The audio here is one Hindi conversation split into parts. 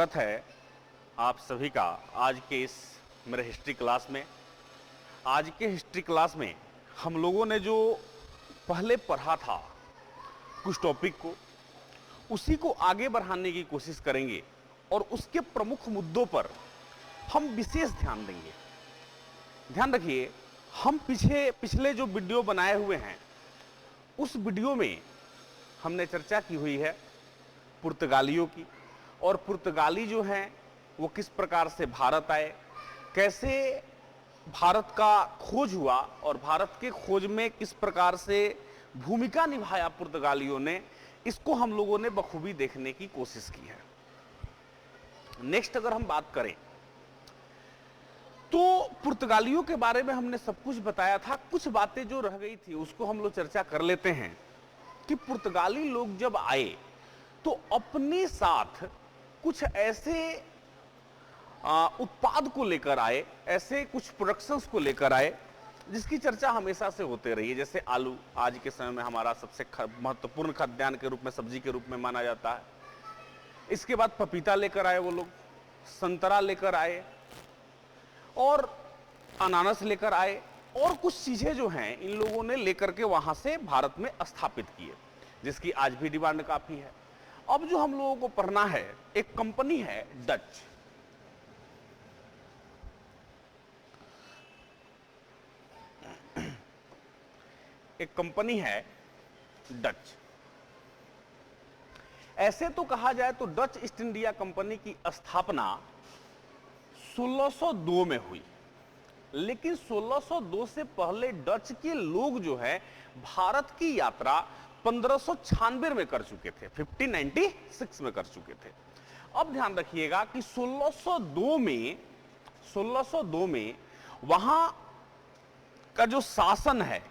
स्वागत है आप सभी का आज के इस मेरे हिस्ट्री क्लास में। आज के हिस्ट्री क्लास में हम लोगों ने जो पहले पढ़ा था कुछ टॉपिक को, उसी को आगे बढ़ाने की कोशिश करेंगे और उसके प्रमुख मुद्दों पर हम विशेष ध्यान देंगे। ध्यान रखिए, हम पिछले जो वीडियो बनाए हुए हैं उस वीडियो में हमने चर्चा की हुई है पुर्तगालियों की, और पुर्तगाली जो हैं वो किस प्रकार से भारत आए, कैसे भारत का खोज हुआ और भारत के खोज में किस प्रकार से भूमिका निभाया पुर्तगालियों ने, इसको हम लोगों ने बखूबी देखने की कोशिश की है। नेक्स्ट अगर हम बात करें तो पुर्तगालियों के बारे में हमने सब कुछ बताया था। कुछ बातें जो रह गई थी उसको हम लोग चर्चा कर लेते हैं कि पुर्तगाली लोग जब आए तो अपने साथ कुछ ऐसे उत्पाद को लेकर आए, ऐसे कुछ प्रोडक्शंस को लेकर आए जिसकी चर्चा हमेशा से होते रही है। जैसे आलू आज के समय में हमारा सबसे महत्वपूर्ण खाद्यान्न के रूप में, सब्जी के रूप में माना जाता है। इसके बाद पपीता लेकर आए वो लोग, संतरा लेकर आए और अनानास लेकर आए, और कुछ चीजें जो हैं इन लोगों ने लेकर के वहां से भारत में स्थापित किए, जिसकी आज भी डिमांड काफी है। अब जो हम लोगों को पढ़ना है, एक कंपनी है डच। एक कंपनी है डच। ऐसे तो कहा जाए तो डच ईस्ट इंडिया कंपनी की स्थापना 1602 में हुई, लेकिन 1602 से पहले डच के लोग जो है भारत की यात्रा 1596 में कर चुके थे, 1596 में कर चुके थे। अब ध्यान रखिएगा कि 1602 में वहां का जो शासन है,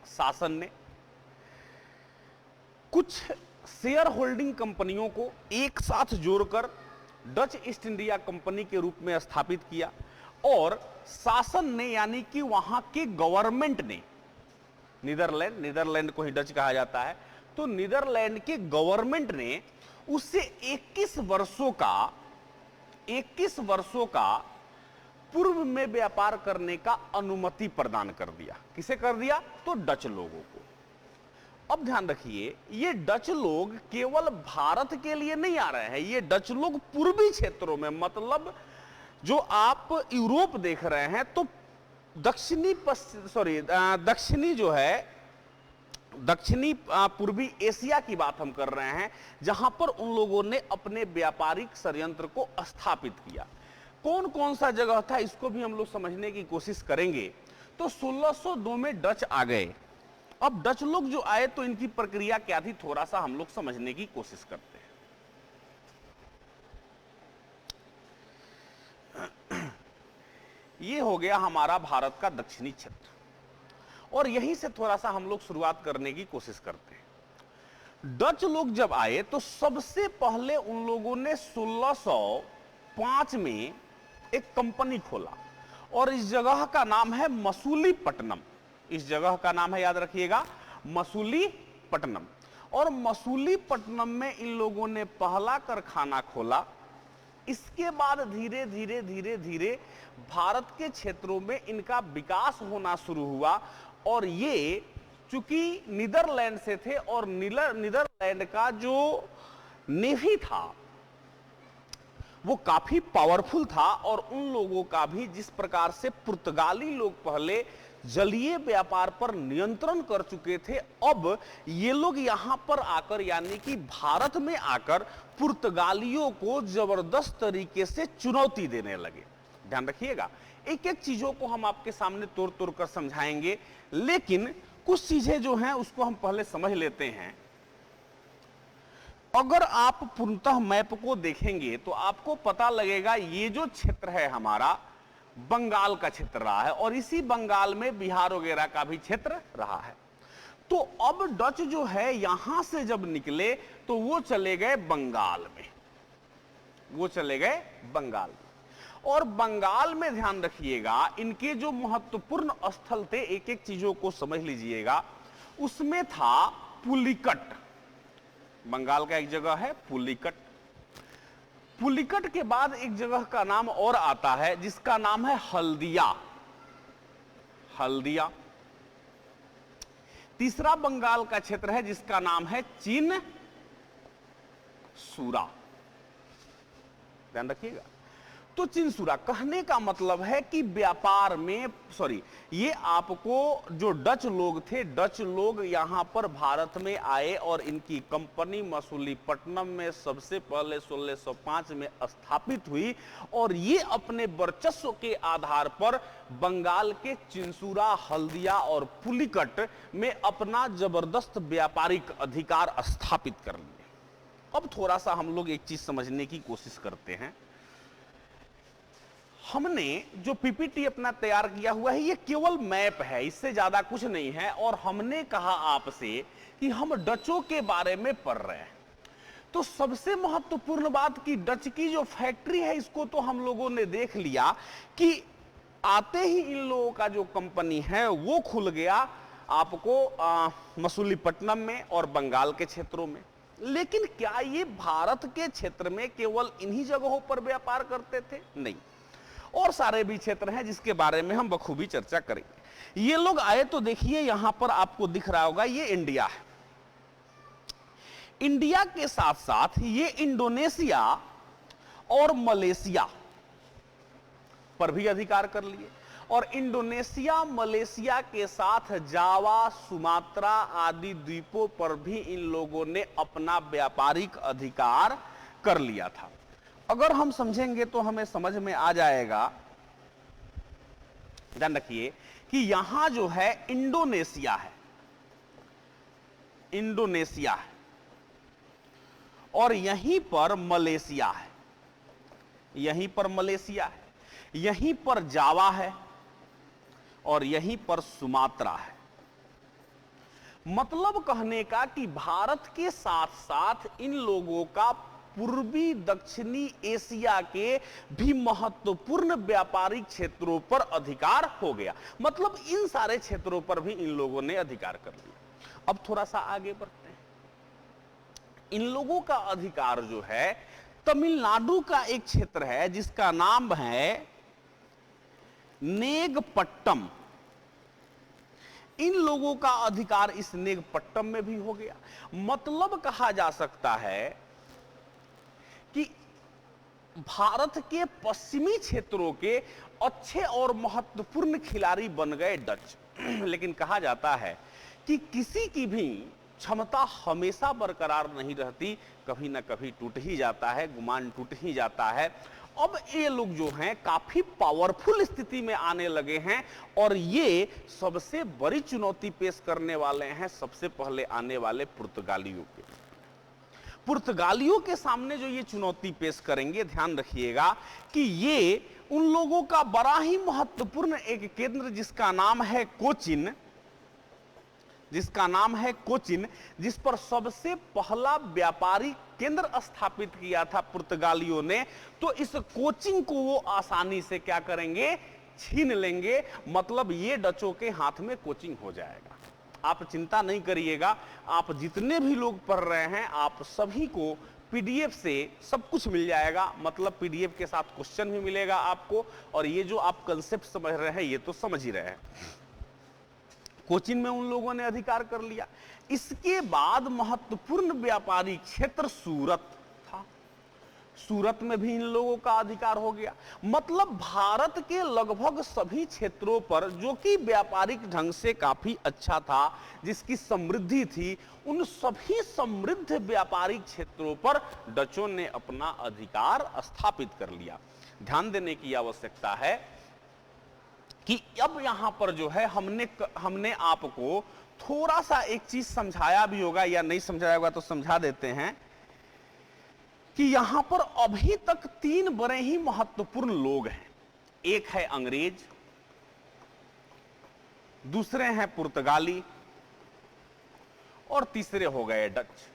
शासन ने कुछ शेयर होल्डिंग कंपनियों को एक साथ जोड़कर डच ईस्ट इंडिया कंपनी के रूप में स्थापित किया, और शासन ने यानी कि वहां के गवर्नमेंट ने, नीदरलैंड को ही डच कहा जाता है, तो नीदरलैंड के गवर्नमेंट ने उससे 21 वर्षों का पूर्व में व्यापार करने का अनुमति प्रदान कर दिया। किसे कर दिया? तो डच लोगों को। अब ध्यान रखिए, ये डच लोग केवल भारत के लिए नहीं आ रहे हैं, ये डच लोग पूर्वी क्षेत्रों में, मतलब जो आप यूरोप देख रहे हैं तो दक्षिणी पूर्वी एशिया की बात हम कर रहे हैं, जहां पर उन लोगों ने अपने व्यापारिक षड्यंत्र को स्थापित किया। कौन कौन सा जगह था इसको भी हम लोग समझने की कोशिश करेंगे। तो 1602 में डच आ गए। अब डच लोग जो आए तो इनकी प्रक्रिया क्या थी, थोड़ा सा हम लोग समझने की कोशिश करते हैं। ये हो गया हमारा भारत का दक्षिणी क्षेत्र, और यहीं से थोड़ा सा हम लोग शुरुआत करने की कोशिश करते हैं। डच लोग जब आए तो सबसे पहले उन लोगों ने 1605 में एक कंपनी खोला, और इस जगह का नाम है मसूलीपट्टनम। इस जगह का नाम है, याद रखिएगा, मसूलीपट्टनम। और मसूलीपट्टनम में इन लोगों ने पहला कारखाना खोला। इसके बाद धीरे धीरे भारत के क्षेत्रों में इनका विकास होना शुरू हुआ, और ये चूंकि नीदरलैंड से थे, और नीदरलैंड का जो नेवी था वो काफी पावरफुल था, और उन लोगों का भी जिस प्रकार से पुर्तगाली लोग पहले जलीय व्यापार पर नियंत्रण कर चुके थे, अब ये लोग यहां पर आकर, यानी कि भारत में आकर पुर्तगालियों को जबरदस्त तरीके से चुनौती देने लगे। ध्यान रखिएगा, एक एक चीजों को हम आपके सामने तोड़ तोड़ कर समझाएंगे, लेकिन कुछ चीजें जो हैं उसको हम पहले समझ लेते हैं। अगर आप पूर्णतः मैप को देखेंगे तो आपको पता लगेगा ये जो क्षेत्र है हमारा बंगाल का क्षेत्र रहा है, और इसी बंगाल में बिहार वगैरह का भी क्षेत्र रहा है। तो अब डच जो है यहां से जब निकले तो वो चले गए बंगाल में, और बंगाल में ध्यान रखिएगा इनके जो महत्वपूर्ण स्थल थे, एक एक चीजों को समझ लीजिएगा। उसमें था पुलिकट, बंगाल का एक जगह है पुलिकट, पुलिकट के बाद एक जगह का नाम और आता है जिसका नाम है हल्दिया। हल्दिया। तीसरा बंगाल का क्षेत्र है जिसका नाम है चिन सूरा। ध्यान रखिएगा। तो चिनसूरा कहने का मतलब है कि व्यापार में ये आपको जो डच लोग थे, डच लोग यहां पर भारत में आए और इनकी कंपनी मसूलीपट्टनम में सबसे पहले 1605 में स्थापित हुई और ये अपने वर्चस्व के आधार पर बंगाल के चिनसूरा, हल्दिया और पुलिकट में अपना जबरदस्त व्यापारिक अधिकार स्थापित कर लिए। अब थोड़ा सा हम लोग एक चीज समझने की कोशिश करते हैं। हमने जो पीपीटी अपना तैयार किया हुआ है ये केवल मैप है, इससे ज्यादा कुछ नहीं है। और हमने कहा आपसे कि हम डचों के बारे में पढ़ रहे हैं, तो सबसे महत्वपूर्ण बात कि डच की जो फैक्ट्री है इसको तो हम लोगों ने देख लिया कि आते ही इन लोगों का जो कंपनी है वो खुल गया आपको मसूलीपट्टनम में और बंगाल के क्षेत्रों में। लेकिन क्या ये भारत के क्षेत्र में केवल इन्हीं जगहों पर व्यापार करते थे? नहीं, और सारे भी क्षेत्र हैं जिसके बारे में हम बखूबी चर्चा करेंगे। ये लोग आए तो देखिए यहां पर आपको दिख रहा होगा ये इंडिया है। इंडिया के साथ साथ ये इंडोनेशिया और मलेशिया पर भी अधिकार कर लिए और इंडोनेशिया मलेशिया के साथ जावा, सुमात्रा आदि द्वीपों पर भी इन लोगों ने अपना व्यापारिक अधिकार कर लिया था। अगर हम समझेंगे तो हमें समझ में आ जाएगा। ध्यान रखिए कि यहां जो है इंडोनेशिया है, इंडोनेशिया है और यहीं पर मलेशिया है, यहीं पर मलेशिया है, यहीं पर जावा है और यहीं पर सुमात्रा है। मतलब कहने का कि भारत के साथ साथ इन लोगों का पूर्वी दक्षिणी एशिया के भी महत्वपूर्ण व्यापारिक क्षेत्रों पर अधिकार हो गया। मतलब इन सारे क्षेत्रों पर भी इन लोगों ने अधिकार कर लिया। अब थोड़ा सा आगे बढ़ते हैं। इन लोगों का अधिकार जो है तमिलनाडु का एक क्षेत्र है जिसका नाम है नेगपट्टम। इन लोगों का अधिकार इस नेगपट्टम में भी हो गया। मतलब कहा जा सकता है कि भारत के पश्चिमी क्षेत्रों के अच्छे और महत्वपूर्ण खिलाड़ी बन गए डच। लेकिन कहा जाता है कि किसी की भी क्षमता हमेशा बरकरार नहीं रहती, कभी ना कभी टूट ही जाता है, गुमान टूट ही जाता है। अब ये लोग जो हैं काफी पावरफुल स्थिति में आने लगे हैं और ये सबसे बड़ी चुनौती पेश करने वाले हैं सबसे पहले आने वाले पुर्तगालियों के। पुर्तगालियों के सामने जो ये चुनौती पेश करेंगे, ध्यान रखिएगा कि ये उन लोगों का बड़ा ही महत्वपूर्ण एक केंद्र जिसका नाम है कोचिन, जिसका नाम है कोचिन, जिस पर सबसे पहला व्यापारिक केंद्र स्थापित किया था पुर्तगालियों ने। तो इस कोचिन को वो आसानी से क्या करेंगे? छीन लेंगे। मतलब ये डचों के हाथ में कोचिन हो जाएगा। आप चिंता नहीं करिएगा, आप जितने भी लोग पढ़ रहे हैं आप सभी को पीडीएफ से सब कुछ मिल जाएगा। मतलब पीडीएफ के साथ क्वेश्चन भी मिलेगा आपको और ये जो आप कंसेप्ट समझ रहे हैं ये तो समझ ही रहे हैं। कोचिन में उन लोगों ने अधिकार कर लिया। इसके बाद महत्वपूर्ण व्यापारी क्षेत्र सूरत था। सूरत में भी इन लोगों का अधिकार हो गया। मतलब भारत के लगभग सभी क्षेत्रों पर जो कि व्यापारिक ढंग से काफी अच्छा था, जिसकी समृद्धि थी, उन सभी समृद्ध व्यापारिक क्षेत्रों पर डचों ने अपना अधिकार स्थापित कर लिया। ध्यान देने की आवश्यकता है कि अब यहां पर जो है हमने आपको थोड़ा सा एक चीज समझाया भी होगा या नहीं समझाया होगा तो समझा देते हैं कि यहां पर अभी तक तीन बड़े ही महत्वपूर्ण लोग हैं। एक है अंग्रेज, दूसरे हैं पुर्तगाली और तीसरे हो गए डच।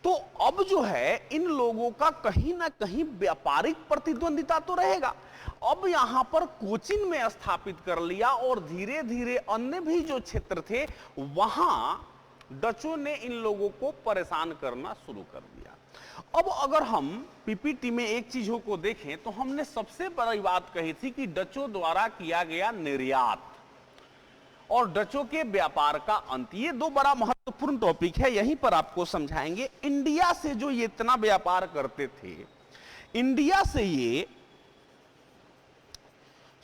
तो अब जो है इन लोगों का कहीं ना कहीं व्यापारिक प्रतिद्वंदिता तो रहेगा। अब यहां पर कोचिन में स्थापित कर लिया और धीरे धीरे अन्य भी जो क्षेत्र थे वहां डचों ने इन लोगों को परेशान करना शुरू कर दिया। अब अगर हम पीपीटी में एक चीजों को देखें तो हमने सबसे बड़ी बात कही थी कि डचों द्वारा किया गया निर्यात और डचों के व्यापार का अंत, ये दो बड़ा महत्वपूर्ण टॉपिक है, यहीं पर आपको समझाएंगे। इंडिया से जो ये इतना व्यापार करते थे, इंडिया से ये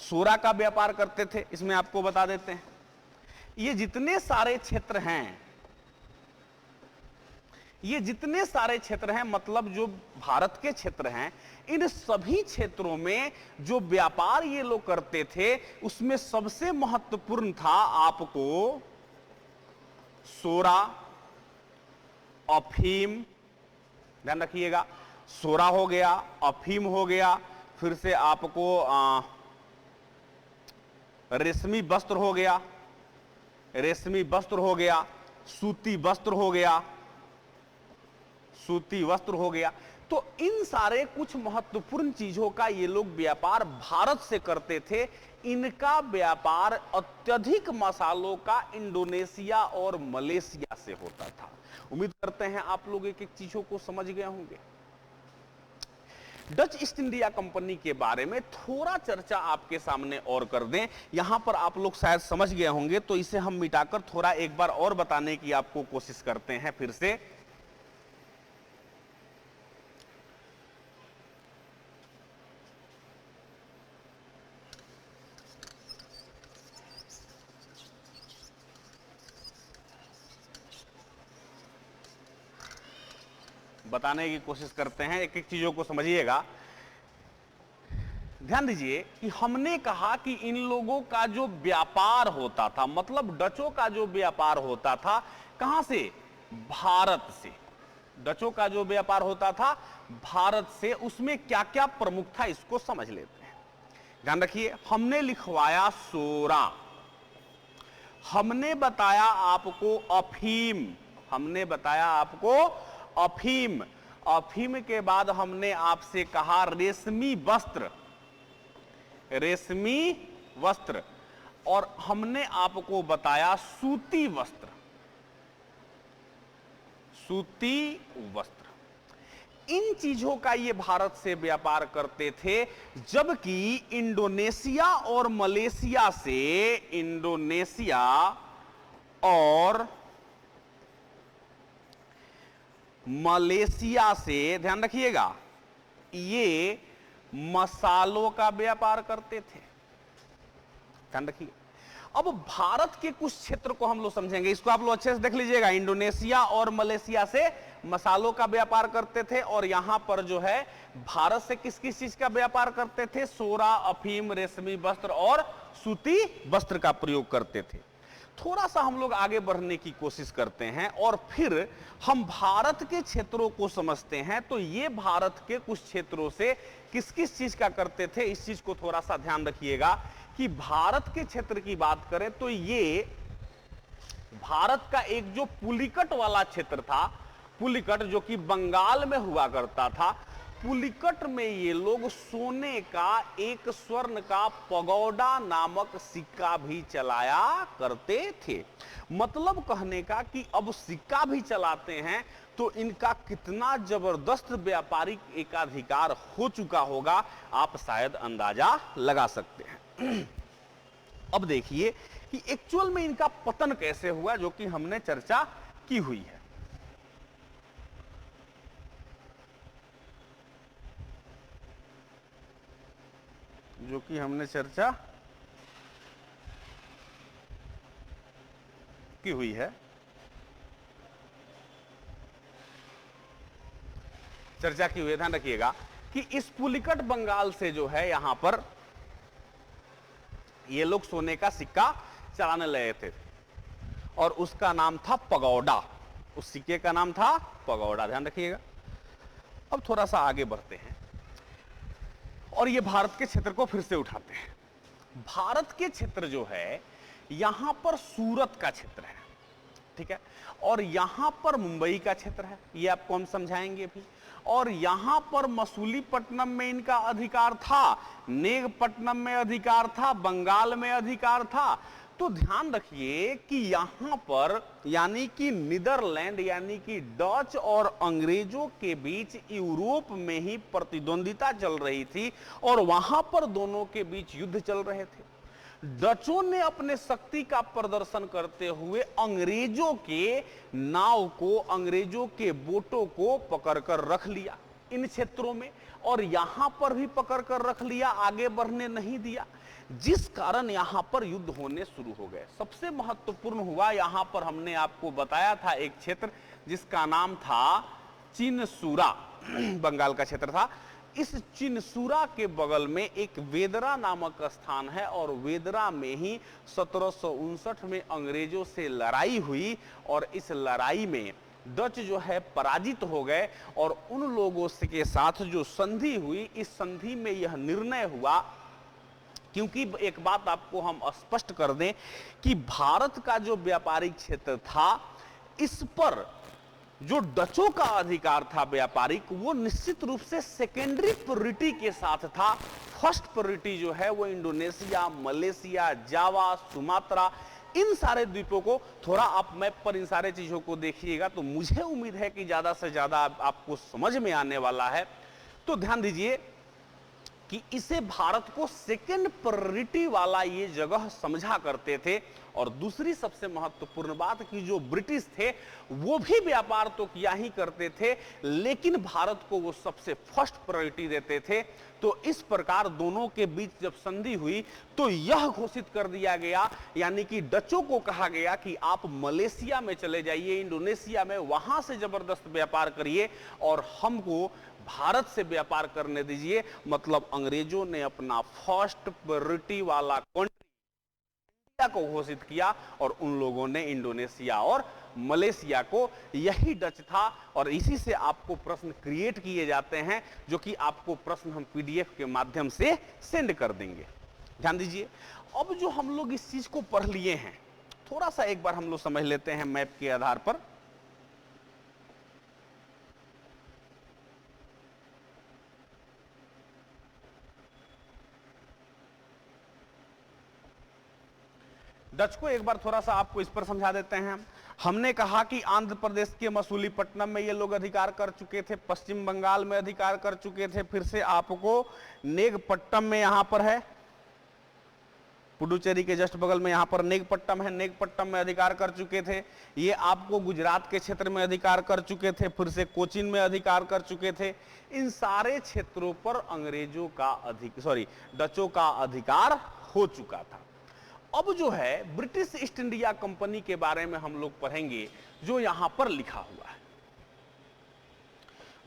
सोरा का व्यापार करते थे, इसमें आपको बता देते हैं। ये जितने सारे क्षेत्र हैं, ये जितने सारे क्षेत्र हैं, मतलब जो भारत के क्षेत्र हैं, इन सभी क्षेत्रों में जो व्यापार ये लोग करते थे उसमें सबसे महत्वपूर्ण था आपको सोरा, अफीम, ध्यान रखिएगा, सोरा हो गया, अफीम हो गया, फिर से आपको रेशमी वस्त्र हो गया, रेशमी वस्त्र हो गया, सूती वस्त्र हो गया, सूती वस्त्र हो गया। तो इन सारे कुछ महत्वपूर्ण चीजों का ये लोग व्यापार भारत से करते थे। इनका व्यापार अत्यधिक मसालों का इंडोनेशिया और मलेशिया से होता था। उम्मीद करते हैं आप लोग एक एक चीजों को समझ गए होंगे। डच ईस्ट इंडिया कंपनी के बारे में थोड़ा चर्चा आपके सामने और कर दें। यहां पर आप लोग शायद समझ गए होंगे, तो इसे हम मिटाकर थोड़ा एक बार और बताने की आपको कोशिश करते हैं फिर से। बताने की कोशिश करते हैं, एक एक चीजों को समझिएगा। ध्यान दीजिए कि हमने कहा कि इन लोगों का जो व्यापार होता था, मतलब डचों का जो व्यापार होता था, कहां से? भारत से। डचों का जो व्यापार होता था भारत से, उसमें क्या क्या प्रमुख था इसको समझ लेते हैं। ध्यान रखिए, हमने लिखवाया सोरा, हमने बताया आपको अफीम, हमने बताया आपको अफीम, अफीम के बाद हमने आपसे कहा रेशमी वस्त्र, रेशमी वस्त्र, और हमने आपको बताया सूती वस्त्र, सूती वस्त्र। इन चीजों का ये भारत से व्यापार करते थे, जबकि इंडोनेशिया और मलेशिया से, इंडोनेशिया और मलेशिया से, ध्यान रखिएगा, ये मसालों का व्यापार करते थे। ध्यान रखिए। अब भारत के कुछ क्षेत्र को हम लोग समझेंगे, इसको आप लोग अच्छे से देख लीजिएगा। इंडोनेशिया और मलेशिया से मसालों का व्यापार करते थे, और यहां पर जो है भारत से किस किस चीज का व्यापार करते थे? सोरा, अफीम, रेशमी वस्त्र और सूती वस्त्र का प्रयोग करते थे। थोड़ा सा हम लोग आगे बढ़ने की कोशिश करते हैं और फिर हम भारत के क्षेत्रों को समझते हैं। तो ये भारत के कुछ क्षेत्रों से किस किस चीज का करते थे, इस चीज को थोड़ा सा ध्यान रखिएगा कि भारत के क्षेत्र की बात करें तो ये भारत का एक जो पुलिकट वाला क्षेत्र था, पुलिकट जो कि बंगाल में हुआ करता था, पुलिकट में ये लोग सोने का एक स्वर्ण का पगोडा नामक सिक्का भी चलाया करते थे। मतलब कहने का कि अब सिक्का भी चलाते हैं तो इनका कितना जबरदस्त व्यापारिक एकाधिकार हो चुका होगा, आप शायद अंदाजा लगा सकते हैं। अब देखिए कि एक्चुअल में इनका पतन कैसे हुआ, जो कि हमने चर्चा की हुई है। जो कि हमने चर्चा की हुई है। चर्चा की हुई है, ध्यान रखिएगा कि इस पुलिकट बंगाल से जो है यहां पर ये लोग सोने का सिक्का चलाने लगे थे और उसका नाम था पगोडा। उस सिक्के का नाम था पगोडा, ध्यान रखिएगा। अब थोड़ा सा आगे बढ़ते हैं और ये भारत के क्षेत्र को फिर से उठाते हैं। भारत के क्षेत्र जो है यहां पर सूरत का क्षेत्र है, ठीक है, और यहां पर मुंबई का क्षेत्र है, ये आपको हम समझाएंगे भी। और यहां पर मसूलीपट्टनम में इनका अधिकार था, नेगपट्टनम में अधिकार था, बंगाल में अधिकार था। तो ध्यान रखिए कि यहां पर यानी कि नीदरलैंड यानी कि डच और अंग्रेजों के बीच यूरोप में ही प्रतिद्वंदिता चल रही थी और वहां पर दोनों के बीच युद्ध चल रहे थे। डचों ने अपने शक्ति का प्रदर्शन करते हुए अंग्रेजों के नाव को, अंग्रेजों के बोटों को पकड़कर रख लिया इन क्षेत्रों में, और यहां पर भी पकड़कर रख लिया, आगे बढ़ने नहीं दिया, जिस कारण यहां पर युद्ध होने शुरू हो गए। सबसे महत्वपूर्ण हुआ, यहां पर हमने आपको बताया था एक क्षेत्र जिसका नाम था चिनसूरा, बंगाल का क्षेत्र था। इस चिनसूरा के बगल में एक वेदरा नामक स्थान है और वेदरा में ही 1759 में अंग्रेजों से लड़ाई हुई और इस लड़ाई में डच जो है पराजित हो गए और उन लोगों के साथ जो संधि हुई, इस संधि में यह निर्णय हुआ, क्योंकि एक बात आपको हम स्पष्ट कर दें कि भारत का जो व्यापारिक क्षेत्र था, इस पर जो डचों का अधिकार था व्यापारिक, वो निश्चित रूप से सेकेंडरी प्रायोरिटी के साथ था। फर्स्ट प्रायोरिटी जो है वो इंडोनेशिया, मलेशिया, जावा, सुमात्रा, इन सारे द्वीपों को, थोड़ा आप मैप पर इन सारे चीजों को देखिएगा तो मुझे उम्मीद है कि ज्यादा से ज्यादा आपको समझ में आने वाला है। तो ध्यान दीजिए कि इसे भारत को सेकेंड प्रायोरिटी वाला ये जगह समझा करते थे। और दूसरी सबसे महत्वपूर्ण बात कि जो ब्रिटिश थे वो भी व्यापार तो किया ही करते थे, लेकिन भारत को वो सबसे फर्स्ट प्रायोरिटी देते थे। तो इस प्रकार दोनों के बीच जब संधि हुई तो यह घोषित कर दिया गया, यानी कि डचों को कहा गया कि आप मलेशिया में चले जाइए, इंडोनेशिया में, वहां से जबरदस्त व्यापार करिए और हमको भारत से व्यापार करने दीजिए। मतलब अंग्रेजों ने अपना फर्स्ट प्रायोरिटी वाला कंट्री इंडिया को घोषित किया और उन लोगों ने इंडोनेशिया और मलेशिया को। यही डच था और इसी से आपको प्रश्न क्रिएट किए जाते हैं, जो कि आपको प्रश्न हम पीडीएफ के माध्यम से सेंड कर देंगे। ध्यान दीजिए, अब जो हम लोग इस चीज को पढ़ लिए हैं, थोड़ा सा एक बार हम लोग समझ लेते हैं मैप के आधार पर। डच को एक बार थोड़ा सा आपको इस पर समझा देते हैं। हमने कहा कि आंध्र प्रदेश के मसूलीपट्टनम में ये लोग अधिकार कर चुके थे, पश्चिम बंगाल में अधिकार कर चुके थे, फिर से आपको नेगपट्टम में यहां पर है, पुडुचेरी के जस्ट बगल में यहां पर नेगपट्टम है, नेगपट्टम में अधिकार कर चुके थे। ये आपको गुजरात के क्षेत्र में अधिकार कर चुके थे, फिर से कोचीन में अधिकार कर चुके थे। इन सारे क्षेत्रों पर अंग्रेजों का डचों का अधिकार हो चुका था। अब जो है ब्रिटिश ईस्ट इंडिया कंपनी के बारे में हम लोग पढ़ेंगे, जो यहां पर लिखा हुआ है।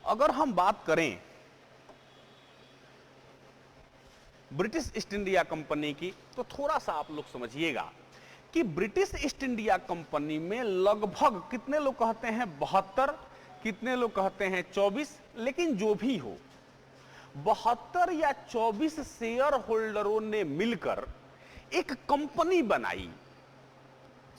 अगर हम बात करें ब्रिटिश ईस्ट इंडिया कंपनी की, तो थोड़ा सा आप लोग समझिएगा कि ब्रिटिश ईस्ट इंडिया कंपनी में लगभग कितने लोग कहते हैं 72, कितने लोग कहते हैं 24, लेकिन जो भी हो 72 या 24 शेयर होल्डरों ने मिलकर एक कंपनी बनाई।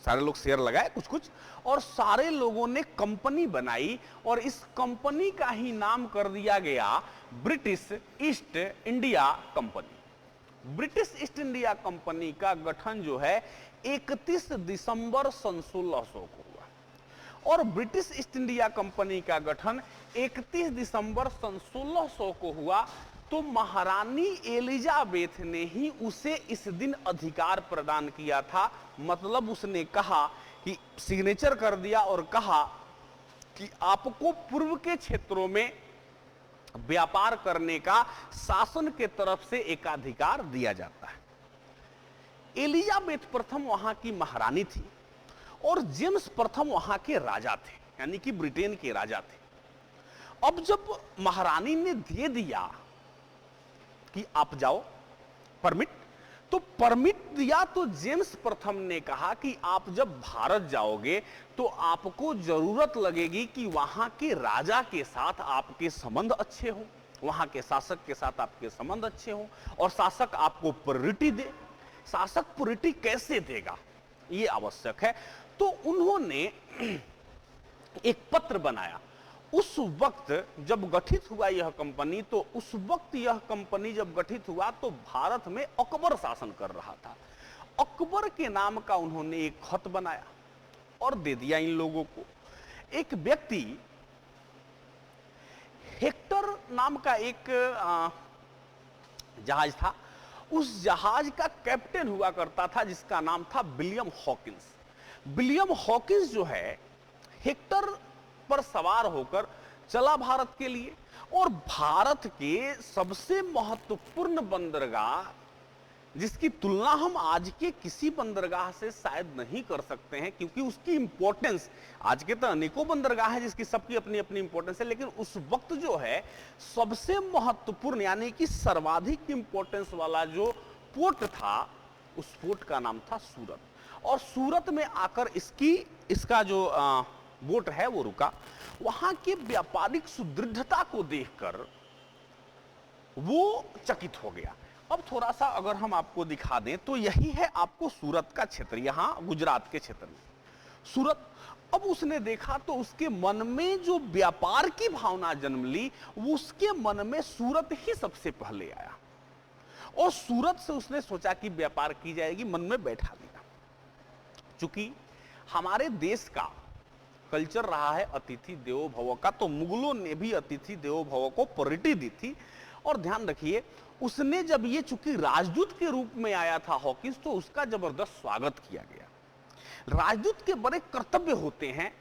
सारे लोग शेयर लगाए कुछ कुछ और सारे लोगों ने कंपनी बनाई और इस कंपनी का ही नाम कर दिया गया British east India company. British east India company का गठन जो है 31 दिसंबर सन 1600 को हुआ और ब्रिटिश ईस्ट इंडिया कंपनी का गठन 31 दिसंबर सन 1600 को हुआ। तो महारानी एलिजाबेथ ने ही उसे इस दिन अधिकार प्रदान किया था। मतलब उसने कहा कि सिग्नेचर कर दिया और कहा कि आपको पूर्व के क्षेत्रों में व्यापार करने का शासन के तरफ से एकाधिकार दिया जाता है। एलिजाबेथ प्रथम वहां की महारानी थी और जेम्स प्रथम वहां के राजा थे, यानी कि ब्रिटेन के राजा थे। अब जब महारानी ने दे दिया कि आप जाओ परमिट, तो परमिट दिया तो जेम्स प्रथम ने कहा कि आप जब भारत जाओगे तो आपको जरूरत लगेगी कि वहां के राजा के साथ आपके संबंध अच्छे हों, वहां के शासक के साथ आपके संबंध अच्छे हों और शासक आपको प्रायोरिटी दे। शासक प्रायोरिटी कैसे देगा ये आवश्यक है। तो उन्होंने एक पत्र बनाया। उस वक्त जब गठित हुआ यह कंपनी, तो उस वक्त यह कंपनी जब गठित हुआ तो भारत में अकबर शासन कर रहा था अकबर के नाम का उन्होंने एक खत बनाया और दे दिया इन लोगों को। एक व्यक्ति हेक्टर नाम का एक जहाज था, उस जहाज का कैप्टन हुआ करता था जिसका नाम था विलियम हॉकिंस। विलियम हॉकिंस जो है हेक्टर पर सवार होकर चला भारत के लिए, और भारत के सबसे महत्वपूर्ण बंदरगाह, जिसकी तुलना हम आज के किसी बंदरगाह से शायद नहीं कर सकते हैं, क्योंकि उसकी इंपॉर्टेंस, आज के तो अनेकों बंदरगाह हैं जिसकी सबकी अपनी अपनी इंपॉर्टेंस है, लेकिन उस वक्त जो है सबसे महत्वपूर्ण यानी कि सर्वाधिक इंपॉर्टेंस वाला जो पोर्ट था, उस पोर्ट का नाम था सूरत। और सूरत में आकर इसका जो बोट है वो रुका। वहां के व्यापारिक सुदृढ़ता को देखकर वो चकित हो गया। अब थोड़ा सा अगर हम आपको दिखा दें तो यही है आपको सूरत का क्षेत्र, यहां गुजरात के क्षेत्र में सूरत। अब उसने देखा तो उसके मन में जो व्यापार की भावना जन्म ली, वो उसके मन में सूरत ही सबसे पहले आया, और सूरत से उसने सोचा कि व्यापार की जाएगी, मन में बैठा लिया। चूंकि हमारे देश का कल्चर रहा है अतिथि देवो भव का, तो मुगलों ने भी अतिथि देवो भव को प्रायोरिटी दी थी। और ध्यान रखिए, उसने जब ये चूंकि राजदूत के रूप में आया था हॉकिंस, तो उसका जबरदस्त स्वागत किया गया। राजदूत के बड़े कर्तव्य होते हैं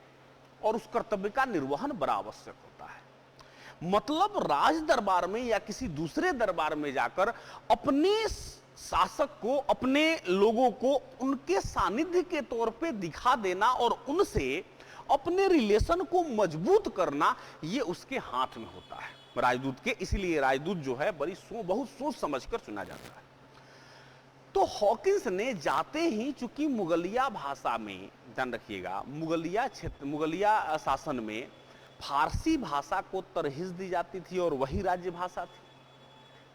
और उस कर्तव्य का निर्वहन बड़ा आवश्यक होता है। मतलब राज दरबार में या किसी दूसरे दरबार में जाकर अपने शासक को, अपने लोगों को उनके सानिध्य के तौर पे दिखा देना और उनसे अपने रिलेशन को मजबूत करना, ये उसके हाथ में होता है राजदूत के। इसलिए राजदूत जो है बहुत सोच समझकर चुना जाता है। तो हॉकिंस ने जाते ही, चूंकि मुगलिया भाषा में, ध्यान रखिएगा, मुगलिया शासन में फारसी भाषा को तरहीज दी जाती थी और वही राज्य भाषा थी,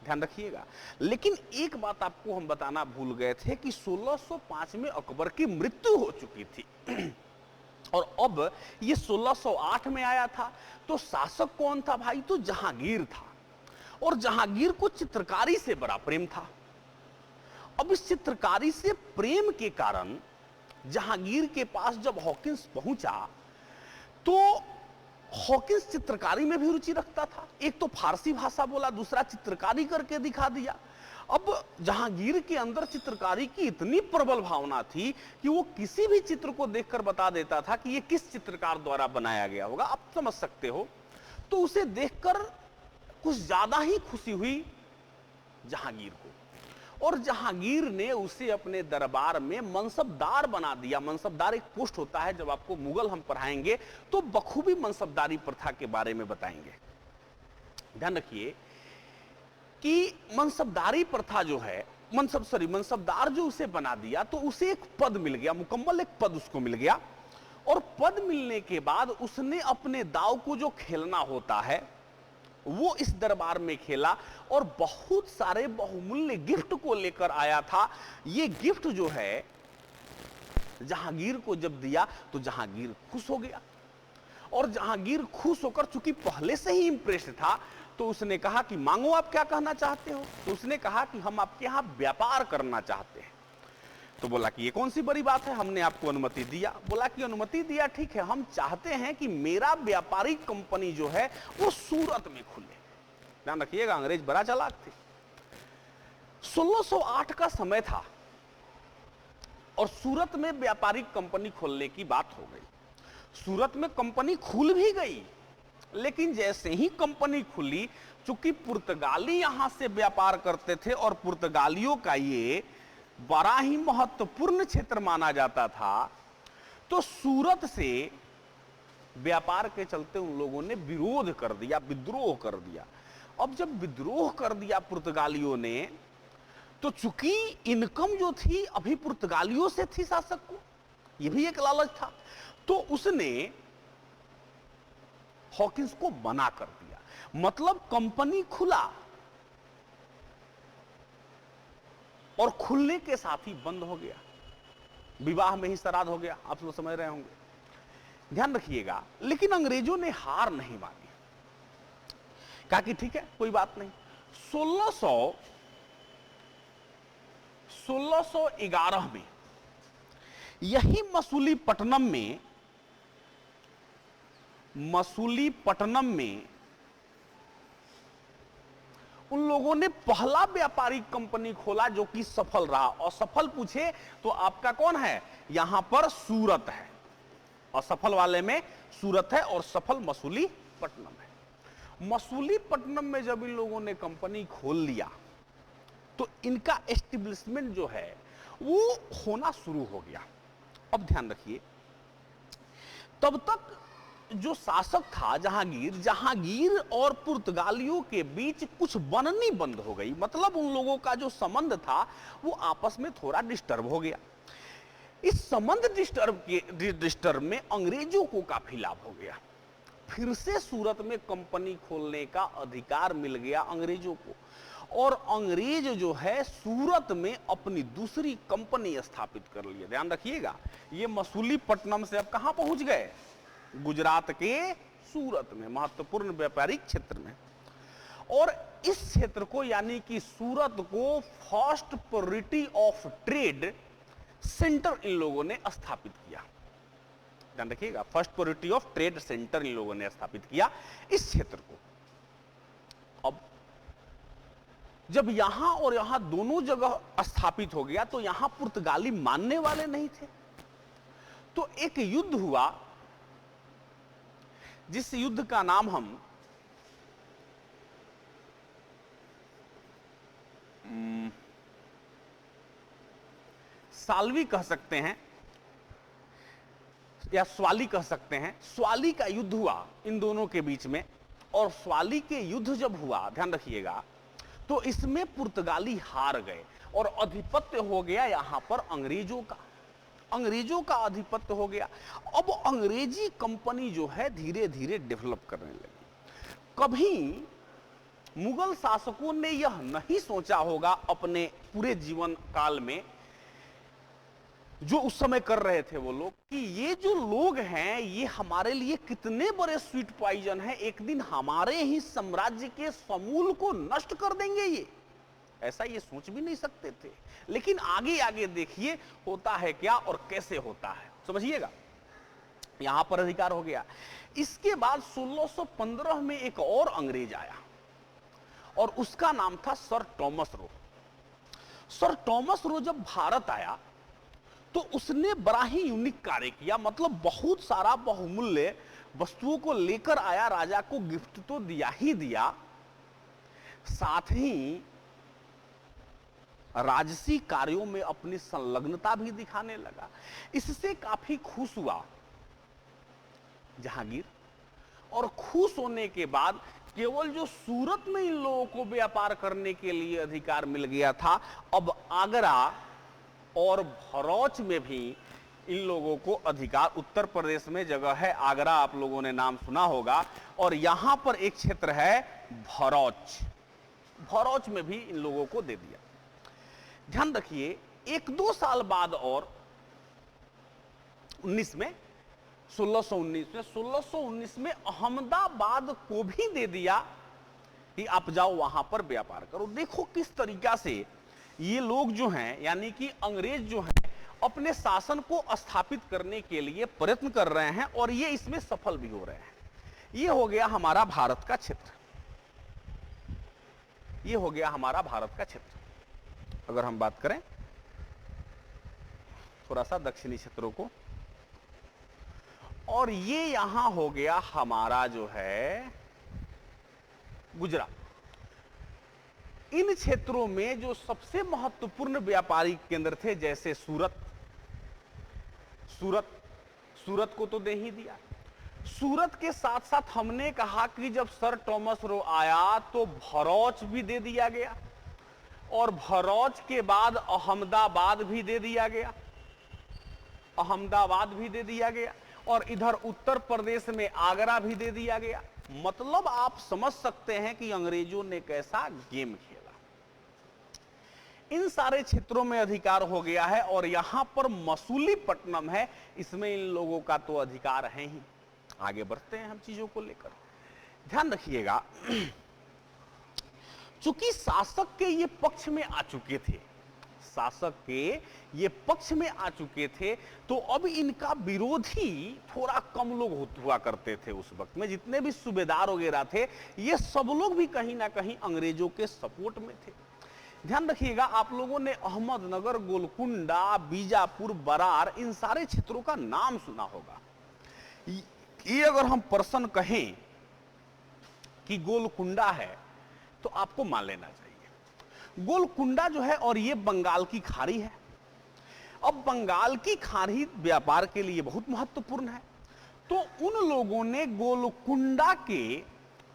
ध्यान रखिएगा। लेकिन एक बात आपको हम बताना भूल गए थे कि 1605 में अकबर की मृत्यु हो चुकी थी और अब ये 1608 में आया था। तो शासक कौन था भाई? तो जहांगीर था, और जहांगीर को चित्रकारी से बड़ा प्रेम था। अब इस चित्रकारी से प्रेम के कारण जहांगीर के पास जब हॉकिंस पहुंचा, तो हॉकिंस चित्रकारी में भी रुचि रखता था। एक तो फारसी भाषा बोला, दूसरा चित्रकारी करके दिखा दिया। अब जहांगीर के अंदर चित्रकारी की इतनी प्रबल भावना थी कि वो किसी भी चित्र को देखकर बता देता था कि ये किस चित्रकार द्वारा बनाया गया होगा, आप समझ सकते हो। तो उसे देखकर कुछ ज्यादा ही खुशी हुई जहांगीर को, और जहांगीर ने उसे अपने दरबार में मनसबदार बना दिया। मनसबदार एक पोस्ट होता है, जब आपको मुगल हम पढ़ाएंगे तो बखूबी मनसबदारी प्रथा के बारे में बताएंगे। ध्यान रखिए कि मनसबदारी प्रथा जो है, मनसबदार जो उसे बना दिया, तो उसे एक पद मिल गया, मुकम्मल एक पद उसको मिल गया। और पद मिलने के बाद उसने अपने दाव को जो खेलना होता है वो इस दरबार में खेला, और बहुत सारे बहुमूल्य गिफ्ट को लेकर आया था। ये गिफ्ट जो है जहांगीर को जब दिया तो जहांगीर खुश हो गया, और जहांगीर खुश होकर, चूंकि पहले से ही इंप्रेस्ड था, तो उसने कहा कि मांगो, आप क्या कहना चाहते हो? तो उसने कहा कि हम आपके यहां व्यापार करना चाहते हैं। तो बोला कि ये कौन सी बड़ी बात है, हमने आपको अनुमति दिया। बोला कि अनुमति दिया ठीक है, हम चाहते हैं कि मेरा व्यापारिक कंपनी जो है वो सूरत में खुले। ध्यान रखिएगा, अंग्रेज बड़ा चालाक थे। 1608 का समय था और सूरत में व्यापारिक कंपनी खोलने की बात हो गई। सूरत में कंपनी खुल भी गई, लेकिन जैसे ही कंपनी खुली, चूंकि पुर्तगाली यहां से व्यापार करते थे और पुर्तगालियों का ये बड़ा ही महत्वपूर्ण क्षेत्र माना जाता था, तो सूरत से व्यापार के चलते उन लोगों ने विरोध कर दिया, विद्रोह कर दिया। अब जब विद्रोह कर दिया पुर्तगालियों ने, तो चूंकि इनकम जो थी अभी पुर्तगालियों से थी शासक को, यह भी एक लालच था, तो उसने हॉकिंस को मना कर दिया। मतलब कंपनी खुला और खुलने के साथ ही बंद हो गया, विवाह में ही श्राद्ध हो गया, आप लोग समझ रहे होंगे। ध्यान रखिएगा, लेकिन अंग्रेजों ने हार नहीं मानी, कहा कि ठीक है कोई बात नहीं। 1611 में यही मसूलीपट्टनम में उन लोगों ने पहला व्यापारिक कंपनी खोला जो कि सफल रहा। और सफल पूछे तो आपका कौन है, यहां पर सूरत है। असफल वाले में सूरत है और सफल मसूलीपट्टनम है। मसूलीपट्टनम में जब इन लोगों ने कंपनी खोल लिया तो इनका एस्टेब्लिशमेंट जो है वो होना शुरू हो गया। अब ध्यान रखिए, तब तक जो शासक था जहांगीर और पुर्तगालियों के बीच कुछ बननी बंद हो गई। मतलब उन लोगों का जो संबंध था वो आपस में थोड़ा डिस्टर्ब हो गया। इस संबंध डिस्टर्ब में अंग्रेजों को काफी लाभ हो गया। फिर से सूरत में कंपनी खोलने का अधिकार मिल गया अंग्रेजों को, और अंग्रेज जो है सूरत में अपनी दूसरी कंपनी स्थापित कर लिया। ध्यान रखिएगा, ये मसूलीपट्टनम से अब कहां पहुंच गए, गुजरात के सूरत में, महत्वपूर्ण व्यापारिक क्षेत्र में। और इस क्षेत्र को यानी कि सूरत को first priority of trade center इन लोगों ने स्थापित किया। ध्यान रखिएगा, first priority of trade center इन लोगों ने स्थापित किया इस क्षेत्र को। अब जब यहां और यहां दोनों जगह स्थापित हो गया तो यहां पुर्तगाली मानने वाले नहीं थे। तो एक युद्ध हुआ जिस युद्ध का नाम हम साल्वी कह सकते हैं या स्वाली कह सकते हैं। स्वाली का युद्ध हुआ इन दोनों के बीच में, और स्वाली के युद्ध जब हुआ, ध्यान रखिएगा, तो इसमें पुर्तगाली हार गए और अधिपत्य हो गया यहां पर अंग्रेजों का अधिपत्य हो गया। अब अंग्रेजी कंपनी जो है धीरे धीरे डेवलप करने लगी। कभी मुगल शासकों ने यह नहीं सोचा होगा अपने पूरे जीवन काल में, जो उस समय कर रहे थे वो लोग, कि ये जो लोग हैं ये हमारे लिए कितने बड़े स्वीट पॉइजन है, एक दिन हमारे ही साम्राज्य के समूल को नष्ट कर देंगे। ये ऐसा ये सोच भी नहीं सकते थे। लेकिन आगे आगे देखिए होता है क्या और कैसे होता है, समझिएगा। यहां पर अधिकार हो गया। इसके बाद 1615 में एक और अंग्रेज आया और उसका नाम था sir Thomas Roe. Sir Thomas Roe जब भारत आया तो उसने बड़ा ही यूनिक कार्य किया। मतलब बहुत सारा बहुमूल्य वस्तुओं को लेकर आया, राजा को गिफ्ट तो दिया ही दिया, साथ ही राजसी कार्यों में अपनी संलग्नता भी दिखाने लगा। इससे काफी खुश हुआ जहांगीर, और खुश होने के बाद केवल जो सूरत में इन लोगों को व्यापार करने के लिए अधिकार मिल गया था, अब आगरा और भरौच में भी इन लोगों को अधिकार, उत्तर प्रदेश में जगह है आगरा, आप लोगों ने नाम सुना होगा, और यहां पर एक क्षेत्र है भरौच में भी इन लोगों को दे दिया। ध्यान रखिए, 1-2 साल बाद और 1619 में अहमदाबाद को भी दे दिया कि आप जाओ वहां पर व्यापार करो। देखो किस तरीका से ये लोग जो हैं, यानी कि अंग्रेज जो हैं, अपने शासन को स्थापित करने के लिए प्रयत्न कर रहे हैं और ये इसमें सफल भी हो रहे हैं। ये हो गया हमारा भारत का क्षेत्र, ये हो गया हमारा भारत का क्षेत्र। अगर हम बात करें थोड़ा सा दक्षिणी क्षेत्रों को, और ये यहां हो गया हमारा जो है गुजरात। इन क्षेत्रों में जो सबसे महत्वपूर्ण व्यापारिक केंद्र थे, जैसे सूरत को तो दे ही दिया। सूरत के साथ साथ हमने कहा कि जब सर टॉमस रो आया तो भरौच भी दे दिया गया, और भरौच के बाद अहमदाबाद भी दे दिया गया, और इधर उत्तर प्रदेश में आगरा भी दे दिया गया। मतलब आप समझ सकते हैं कि अंग्रेजों ने कैसा गेम खेला। इन सारे क्षेत्रों में अधिकार हो गया है, और यहां पर मसूलीपट्टनम है, इसमें इन लोगों का तो अधिकार है ही। आगे बढ़ते हैं हम चीजों को लेकर। ध्यान रखिएगा, चूंकि शासक के ये पक्ष में आ चुके थे, शासक के ये पक्ष में आ चुके थे, तो अब इनका विरोधी थोड़ा कम लोग हुआ करते थे उस वक्त में। जितने भी सूबेदार वगैरह थे, ये सब लोग भी कहीं ना कहीं अंग्रेजों के सपोर्ट में थे। ध्यान रखिएगा, आप लोगों ने अहमदनगर, गोलकुंडा, बीजापुर, बरार, इन सारे क्षेत्रों का नाम सुना होगा। ये अगर हम पर्सन कहें कि गोलकुंडा है तो आपको मान लेना चाहिए। गोलकुंडा जो है, और ये बंगाल की खाड़ी है। अब बंगाल की खाड़ी व्यापार के लिए बहुत महत्वपूर्ण है, तो उन लोगों ने गोलकुंडा के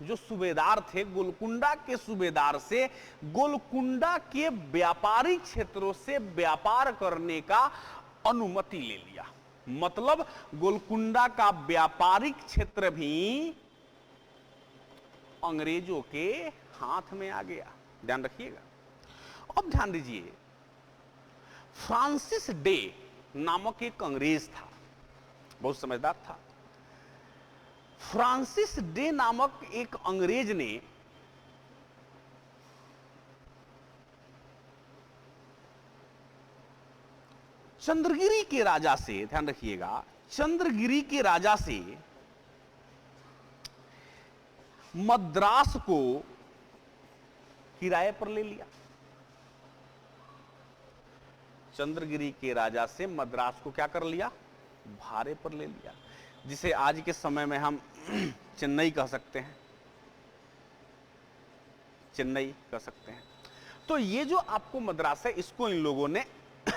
जो सूबेदार थे, गोलकुंडा के सूबेदार से गोलकुंडा के व्यापारिक क्षेत्रों से व्यापार करने का अनुमति ले लिया। मतलब गोलकुंडा का व्यापारिक क्षेत्र भी अंग्रेजों के हाथ में आ गया। ध्यान रखिएगा। अब ध्यान दीजिए, फ्रांसिस डे नामक एक अंग्रेज था, बहुत समझदार था। फ्रांसिस डे नामक एक अंग्रेज ने चंद्रगिरी के राजा से, ध्यान रखिएगा, चंद्रगिरी के राजा से मद्रास को किराए पर ले लिया। चंद्रगिरी के राजा से मद्रास को क्या कर लिया? भाड़े पर ले लिया, जिसे आज के समय में हम चेन्नई कह सकते हैं, चेन्नई कह सकते हैं। तो ये जो आपको मद्रास है, इसको इन लोगों ने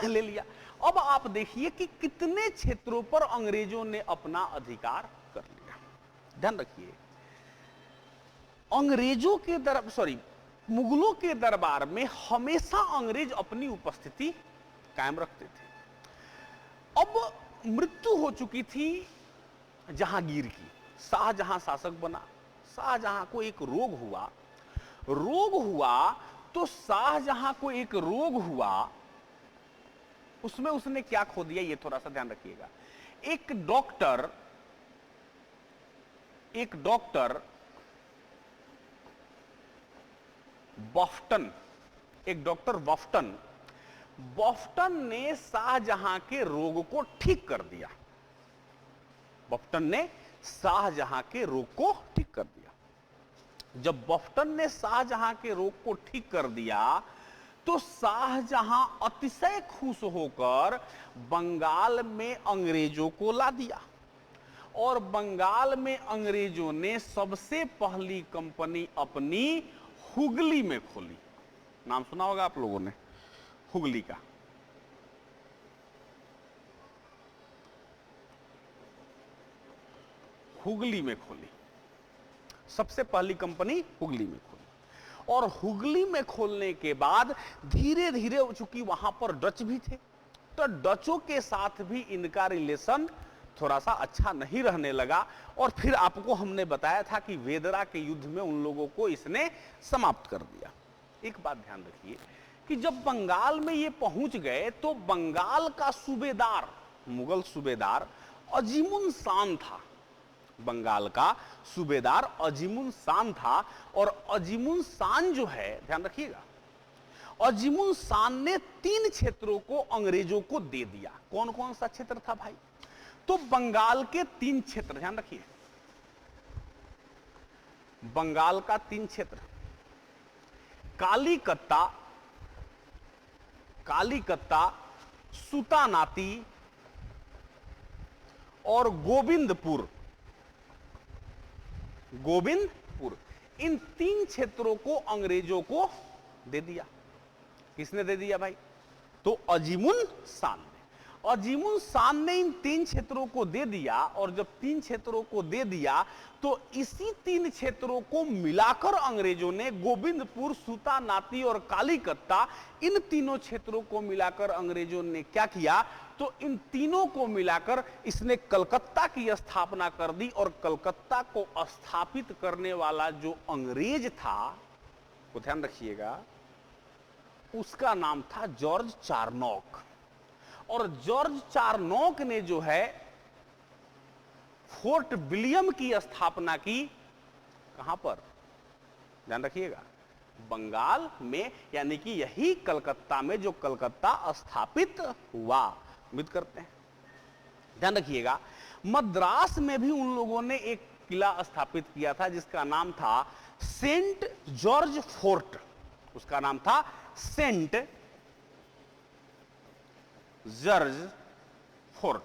ले लिया। अब आप देखिए कि कितने क्षेत्रों पर अंग्रेजों ने अपना अधिकार कर लिया। ध्यान रखिए, अंग्रेजों के मुगलों के दरबार में हमेशा अंग्रेज अपनी उपस्थिति कायम रखते थे। अब मृत्यु हो चुकी थी जहांगीर की, शाहजहां शासक बना। शाहजहां को एक रोग हुआ तो शाहजहां को एक रोग हुआ, उसमें उसने क्या खो दिया, ये थोड़ा सा ध्यान रखिएगा। एक डॉक्टर बॉफ्टन ने शाहजहां के रोग को ठीक कर दिया। जब बॉफ्टन ने शाहजहां के रोग को ठीक कर दिया तो शाहजहां अतिशय खुश होकर बंगाल में अंग्रेजों को ला दिया, और बंगाल में अंग्रेजों ने सबसे पहली कंपनी अपनी हुगली में खोली। नाम सुना होगा आप लोगों ने हुगली का। हुगली में खोली, सबसे पहली कंपनी हुगली में खोली। और हुगली में खोलने के बाद धीरे धीरे, चूंकि वहां पर डच भी थे, तो डचों के साथ भी इनका रिलेशन थोड़ा सा अच्छा नहीं रहने लगा। और फिर आपको हमने बताया था कि वेदरा के युद्ध में उन लोगों को इसने समाप्त कर दिया। एक बात ध्यान रखिए कि जब बंगाल में ये पहुंच गए तो बंगाल का सूबेदार, मुगल सूबेदार अजीमुन शान था। बंगाल का सूबेदार अजीमुन शान था, और अजीमुन शान जो है, ध्यान रखिएगा, अजीमुन शान ने 3 क्षेत्रों को अंग्रेजों को दे दिया। कौन कौन सा क्षेत्र था भाई? तो बंगाल के 3 क्षेत्र, ध्यान रखिए, बंगाल का 3 क्षेत्र, कालीकत्ता, सुतानाती और गोविंदपुर, इन 3 क्षेत्रों को अंग्रेजों को दे दिया। किसने दे दिया भाई? तो अजीमुन शान ने इन 3 क्षेत्रों को दे दिया। और जब 3 क्षेत्रों को दे दिया तो इसी 3 क्षेत्रों को मिलाकर अंग्रेजों ने गोविंदपुर, सुतानाती और कालीकत्ता, इन तीनों क्षेत्रों को मिलाकर अंग्रेजों ने क्या किया? तो इन तीनों को मिलाकर इसने कलकत्ता की स्थापना कर दी। और कलकत्ता को स्थापित करने वाला जो अंग्रेज था, वो ध्यान रखिएगा, उसका नाम था जॉर्ज चारनॉक। और जॉर्ज चारनॉक ने जो है फोर्ट विलियम की स्थापना की। कहां पर? ध्यान रखिएगा, बंगाल में, यानी कि यही कलकत्ता में, जो कलकत्ता स्थापित हुआ। उम्मीद करते हैं ध्यान रखिएगा। मद्रास में भी उन लोगों ने एक किला स्थापित किया था जिसका नाम था सेंट जॉर्ज फोर्ट। उसका नाम था सेंट जॉर्ज फोर्ट,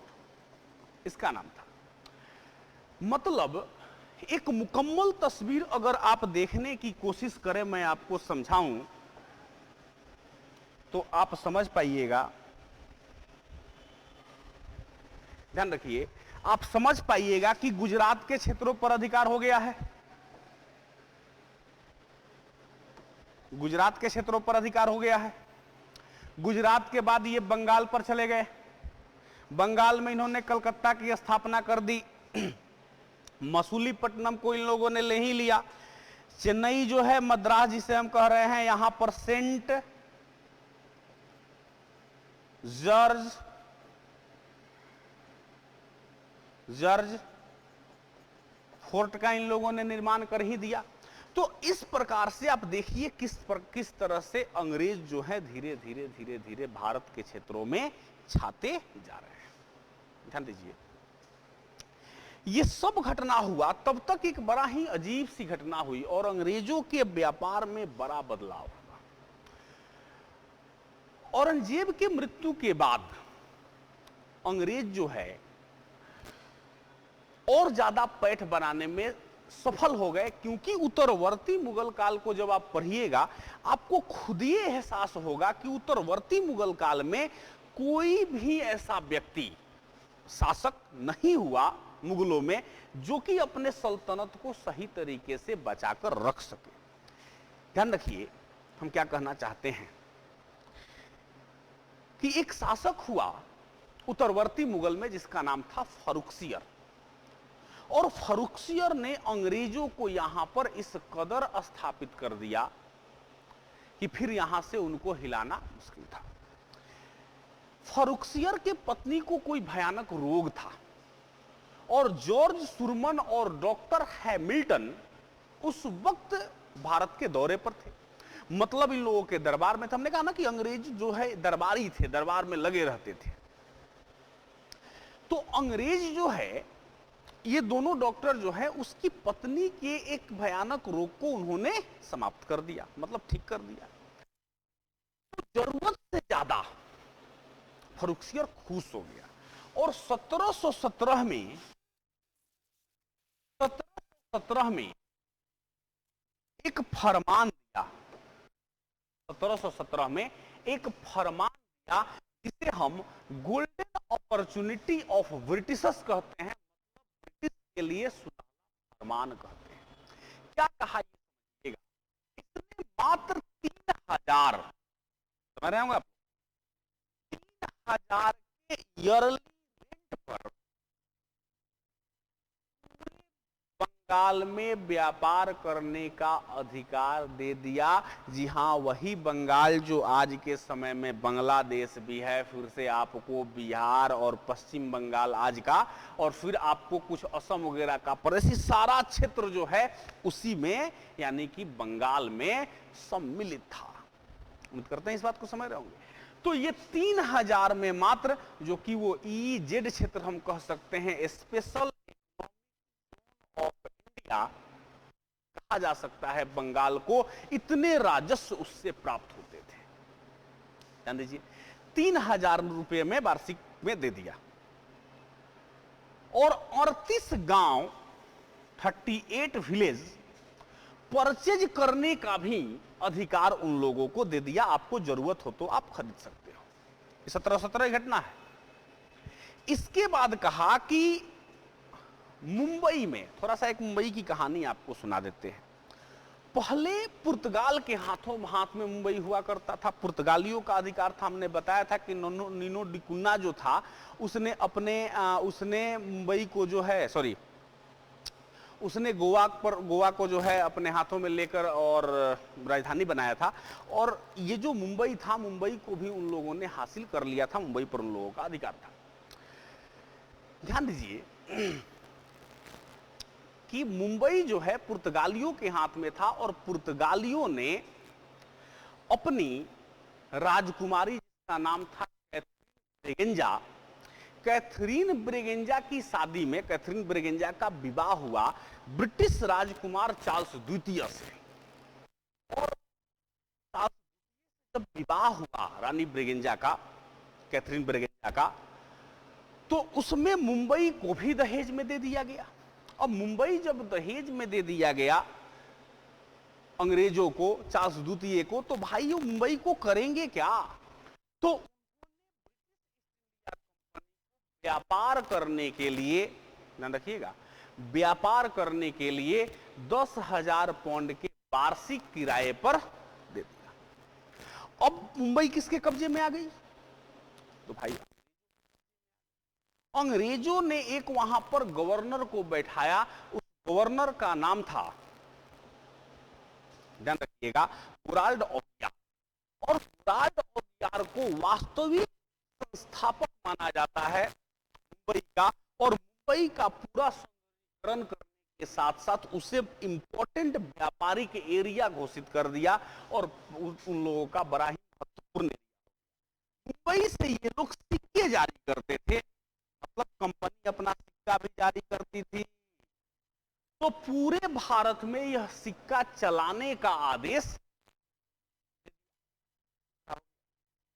इसका नाम था। मतलब एक मुकम्मल तस्वीर अगर आप देखने की कोशिश करें, मैं आपको समझाऊं तो आप समझ पाइएगा। ध्यान रखिए, आप समझ पाइएगा कि गुजरात के क्षेत्रों पर अधिकार हो गया है, गुजरात के क्षेत्रों पर अधिकार हो गया है। गुजरात के बाद ये बंगाल पर चले गए। बंगाल में इन्होंने कलकत्ता की स्थापना कर दी। मसूलीपट्टनम को इन लोगों ने ले ही लिया। चेन्नई जो है, मद्रास जिसे हम कह रहे हैं, यहां पर सेंट जॉर्ज फोर्ट का इन लोगों ने निर्माण कर ही दिया। तो इस प्रकार से आप देखिए किस तरह से अंग्रेज जो है धीरे धीरे धीरे धीरे भारत के क्षेत्रों में छाते जा रहे हैं। ध्यान दीजिए, ये सब घटना हुआ, तब तक एक बड़ा ही अजीब सी घटना हुई और अंग्रेजों के व्यापार में बड़ा बदलाव हुआ। औरंगजेब के मृत्यु के बाद अंग्रेज जो है और ज्यादा पैठ बनाने में सफल हो गए, क्योंकि उत्तरवर्ती मुगल काल को जब आप पढ़िएगा आपको खुद ही एहसास होगा कि उत्तरवर्ती मुगल काल में कोई भी ऐसा व्यक्ति शासक नहीं हुआ मुगलों में जो कि अपने सल्तनत को सही तरीके से बचाकर रख सके। ध्यान रखिए, हम क्या कहना चाहते हैं कि एक शासक हुआ उत्तरवर्ती मुगल में जिसका नाम था फर्रुखसियर, और फर्रुखसियर ने अंग्रेजों को यहां पर इस कदर स्थापित कर दिया कि फिर यहां से उनको हिलाना मुश्किल था। फर्रुखसियर के पत्नी को कोई भयानक रोग था और जॉर्ज सुरमन और डॉक्टर हैमिल्टन उस वक्त भारत के दौरे पर थे। मतलब इन लोगों के दरबार में था। हमने कहा ना कि अंग्रेज जो है दरबारी थे, दरबार में लगे रहते थे। तो अंग्रेज जो है, ये दोनों डॉक्टर जो है उसकी पत्नी के एक भयानक रोग को उन्होंने समाप्त कर दिया, मतलब ठीक कर दिया। तो जरूरत से ज्यादा फर्रुखसियर खुश हो गया और 1717 में एक फरमान दिया। 1717 में एक फरमान दिया जिसे हम गोल्डन अपॉर्चुनिटी ऑफ ब्रिटिशर्स कहते हैं, ब्रिटिश के लिए सुनहरा फरमान कहते हैं। क्या कहा, इसने मात्र 3000, समझ रहे होंगे आप, 3000 के ईयरली रेंट पर बंगाल में व्यापार करने का अधिकार दे दिया। जी हाँ, वही बंगाल जो आज के समय में बांग्लादेश भी है, फिर से आपको बिहार और पश्चिम बंगाल आज का, और फिर आपको कुछ असम वगैरह का पड़ोसी सारा क्षेत्र जो है उसी में, यानी कि बंगाल में सम्मिलित था। उम्मीद करते हैं इस बात को समझ रहे होंगे। तो ये 3000 में मात्र, जो कि वो EEZ क्षेत्र हम कह सकते हैं, स्पेशल ऑफ इंडिया कहा जा सकता है बंगाल को, इतने राजस्व उससे प्राप्त होते थे। ध्यान दीजिए, 3000 रुपये में वार्षिक में दे दिया और 38 गांव 38 विलेज परचेज करने का भी अधिकार उन लोगों को दे दिया। आपको जरूरत हो तो आप खरीद सकते हो। 1717 घटना है। इसके बाद कहा कि मुंबई में, थोड़ा सा एक मुंबई की कहानी आपको सुना देते हैं। पहले पुर्तगाल के हाथ में मुंबई हुआ करता था, पुर्तगालियों का अधिकार था। हमने बताया था कि नीनो डी कुन्ना जो था उसने मुंबई को जो है, सॉरी, उसने गोवा को जो है अपने हाथों में लेकर और राजधानी बनाया था। और ये जो मुंबई था, मुंबई को भी उन लोगों ने हासिल कर लिया था, मुंबई पर उन लोगों का अधिकार था। ध्यान दीजिए कि मुंबई जो है पुर्तगालियों के हाथ में था और पुर्तगालियों ने अपनी राजकुमारी जिसका नाम था ब्रेगेंजा, कैथरीन ब्रेगेंजा की शादी में, कैथरीन ब्रेगेंजा का विवाह हुआ ब्रिटिश राजकुमार चार्ल्स द्वितीय से। और जब विवाह हुआ रानी ब्रेगेंजा का, कैथरीन ब्रेगेंजा का, तो उसमें मुंबई को भी दहेज में दे दिया गया। और मुंबई जब दहेज में दे दिया गया अंग्रेजों को, चार्ल्स द्वितीय को, तो भाई वो मुंबई को करेंगे क्या? तो व्यापार करने के लिए, ध्यान रखिएगा, व्यापार करने के लिए 10,000 पाउंड के वार्षिक किराए पर दे दिया। अब मुंबई किसके कब्जे में आ गई? तो भाई अंग्रेजों ने एक वहां पर गवर्नर को बैठाया, उस गवर्नर का नाम था, ध्यान रखिएगा, मुराद ऑफ यार। और मुराद ऑफ यार को वास्तविक संस्थापक माना जाता है मुंबई का, और मुंबई का पूरा संरक्षण करने के साथ साथ उसे इंपॉर्टेंट व्यापारिक एरिया घोषित कर दिया, और उन लोगों का बड़ा ही महत्वपूर्ण। मुंबई से ये लोग सिक्के जारी करते थे, मतलब कंपनी अपना सिक्का भी जारी करती थी। तो पूरे भारत में यह सिक्का चलाने का आदेश,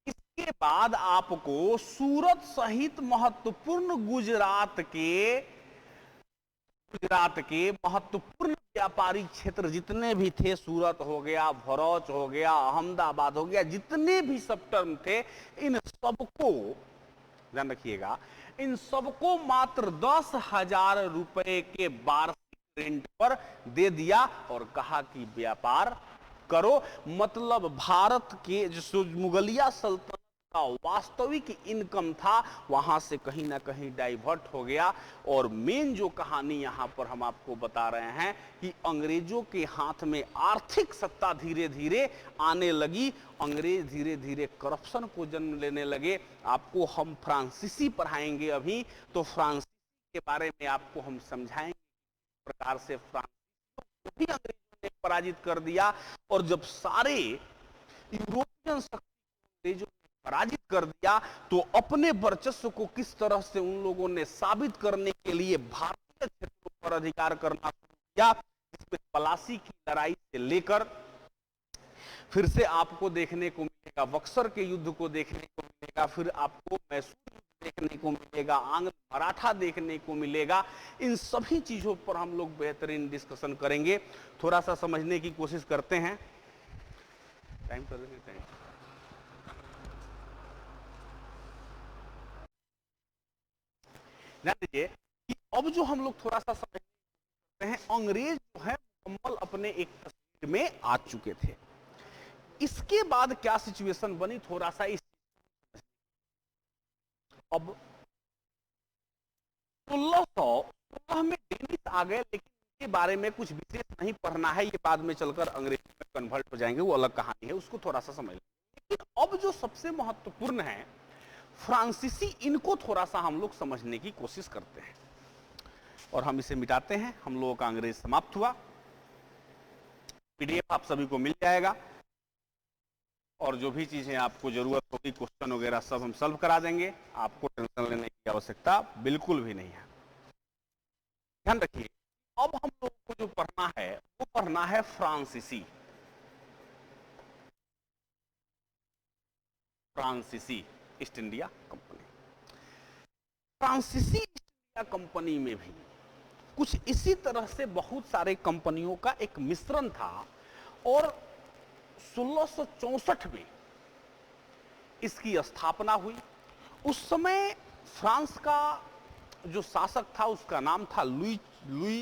इसके बाद आपको सूरत सहित महत्वपूर्ण गुजरात के महत्वपूर्ण व्यापारिक क्षेत्र जितने भी थे, सूरत हो गया, भरूच हो गया, अहमदाबाद हो गया, जितने भी सब टर्म थे, इन सबको ध्यान रखिएगा, इन सबको मात्र 10,000 रुपए के वार्षिक रेंट पर दे दिया और कहा कि व्यापार करो। मतलब भारत के जो मुगलिया सल्तनत का वास्तविक इनकम था, वहां से कहीं ना कहीं डाइवर्ट हो गया। और मेन जो कहानी यहां पर हम आपको बता रहे हैं कि अंग्रेजों के हाथ में आर्थिक सत्ता धीरे धीरे आने लगी, अंग्रेज धीरे धीरे करप्शन को जन्म लेने लगे। आपको हम फ्रांसीसी पढ़ाएंगे अभी, तो फ्रांसीसी के बारे में आपको हम समझाएंगे प्रकार से फ्रांसीसी को भी अंग्रेजों ने पराजित कर दिया। और जब सारे यूरोपियन शक्ति अंग्रेजों पराजित कर दिया, तो अपने वर्चस्व को किस तरह से उन लोगों ने साबित करने के लिए भारतीय क्षेत्रों पर अधिकार करना शुरू किया, जिसमें पलासी की लड़ाई से लेकर फिर से आपको देखने को मिलेगा बक्सर के युद्ध को देखने को मिलेगा, फिर आपको मैसूर युद्ध देखने को मिलेगा, आंग्ल मराठा देखने को मिलेगा। इन सभी चीजों पर हम लोग बेहतरीन डिस्कशन करेंगे। थोड़ा सा समझने की कोशिश करते हैं। टाइम कर देंगे, टाइम। ध्यान दीजिए कि अब जो हम लोग थोड़ा सा समझते हैं, अंग्रेज जो है मुकम्मल अपने एक तस्वीर में आ चुके थे। इसके बाद क्या सिचुएशन बनी, थोड़ा सा इस अब 1616 में डेनिस आ गए, लेकिन इनके बारे में कुछ विशेष नहीं पढ़ना है, ये बाद में चलकर अंग्रेजी में कन्वर्ट हो जाएंगे, वो अलग कहानी है, उसको थोड़ा सा समझ लेंगे। लेकिन अब जो सबसे महत्वपूर्ण है फ्रांसीसी, इनको थोड़ा सा हम लोग समझने की कोशिश करते हैं और हम इसे मिटाते हैं। हम लोगों का अंग्रेज समाप्त हुआ। पीडीएफ आप सभी को मिल जाएगा और जो भी चीजें आपको जरूरत होगी, क्वेश्चन वगैरह सब हम सॉल्व करा देंगे। आपको टेंशन लेने की आवश्यकता बिल्कुल भी नहीं है। ध्यान रखिए, अब हम लोग को जो पढ़ना है वो पढ़ना है फ्रांसीसी। फ्रांसीसी ईस्ट इंडिया कंपनी। फ्रांसीसी ईस्ट इंडिया कंपनी में भी कुछ इसी तरह से बहुत सारे कंपनियों का एक मिश्रण था और 1664 में इसकी स्थापना हुई। उस समय फ्रांस का जो शासक था उसका नाम था लुई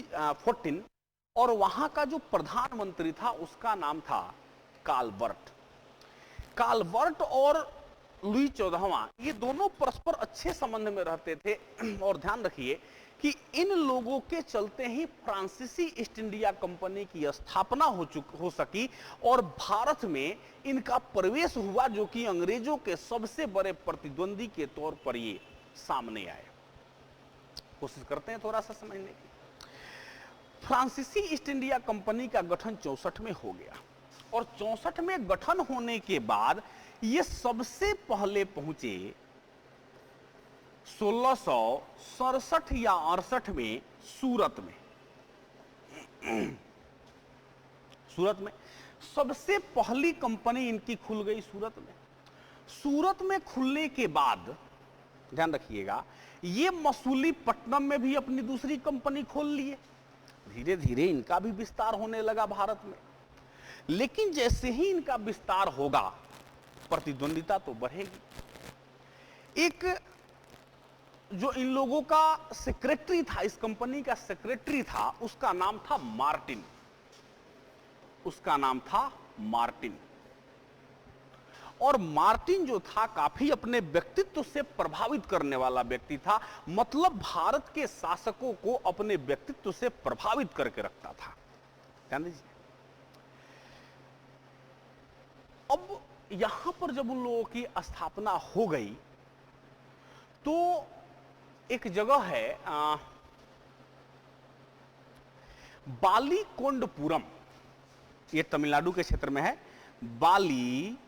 14 और वहां का जो प्रधानमंत्री था उसका नाम था काल्बर्ट। काल्बर्ट और लुई 14वां ये दोनों परस्पर अच्छे संबंध में रहते थे। और ध्यान रखिए कि इन लोगों के चलते ही फ्रांसीसी ईस्ट इंडिया कंपनी की स्थापना हो सकी और भारत में इनका प्रवेश हुआ, जो कि अंग्रेजों के सबसे बड़े प्रतिद्वंदी के तौर पर ये सामने आए। कोशिश करते हैं थोड़ा सा समझने की। फ्रांसीसी ईस्ट इंडिया कंपनी का गठन 64 में हो गया और 64 में गठन होने के बाद ये सबसे पहले पहुंचे 1667 या 68 में सूरत में। सूरत में सबसे पहली कंपनी इनकी खुल गई सूरत में। सूरत में खुलने के बाद ध्यान रखिएगा, ये मसूलीपट्टनम में भी अपनी दूसरी कंपनी खोल लिए। धीरे धीरे इनका भी विस्तार होने लगा भारत में। लेकिन जैसे ही इनका विस्तार होगा, प्रतिद्वंदिता तो बढ़ेगी। एक जो इन लोगों का सेक्रेटरी था, इस कंपनी का सेक्रेटरी था, उसका नाम था मार्टिन। उसका नाम था मार्टिन। और मार्टिन जो था काफी अपने व्यक्तित्व से प्रभावित करने वाला व्यक्ति था। मतलब भारत के शासकों को अपने व्यक्तित्व से प्रभावित करके रखता था। ध्यान दीजिए। अब यहां पर जब उन लोगों की स्थापना हो गई तो एक जगह है बालीकोंडपुरम, ये तमिलनाडु के क्षेत्र में है। बालीकोंडपुरम,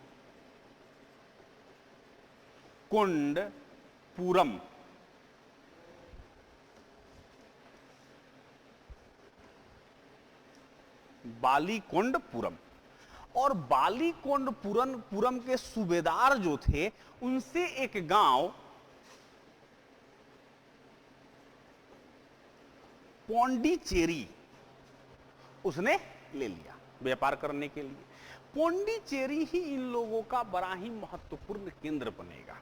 बालीकोंडपुरम। और बालीकोंडपुरम के सूबेदार जो थे, उनसे एक गांव पौंडीचेरी उसने ले लिया व्यापार करने के लिए। पौंडीचेरी ही इन लोगों का बड़ा ही महत्वपूर्ण केंद्र बनेगा।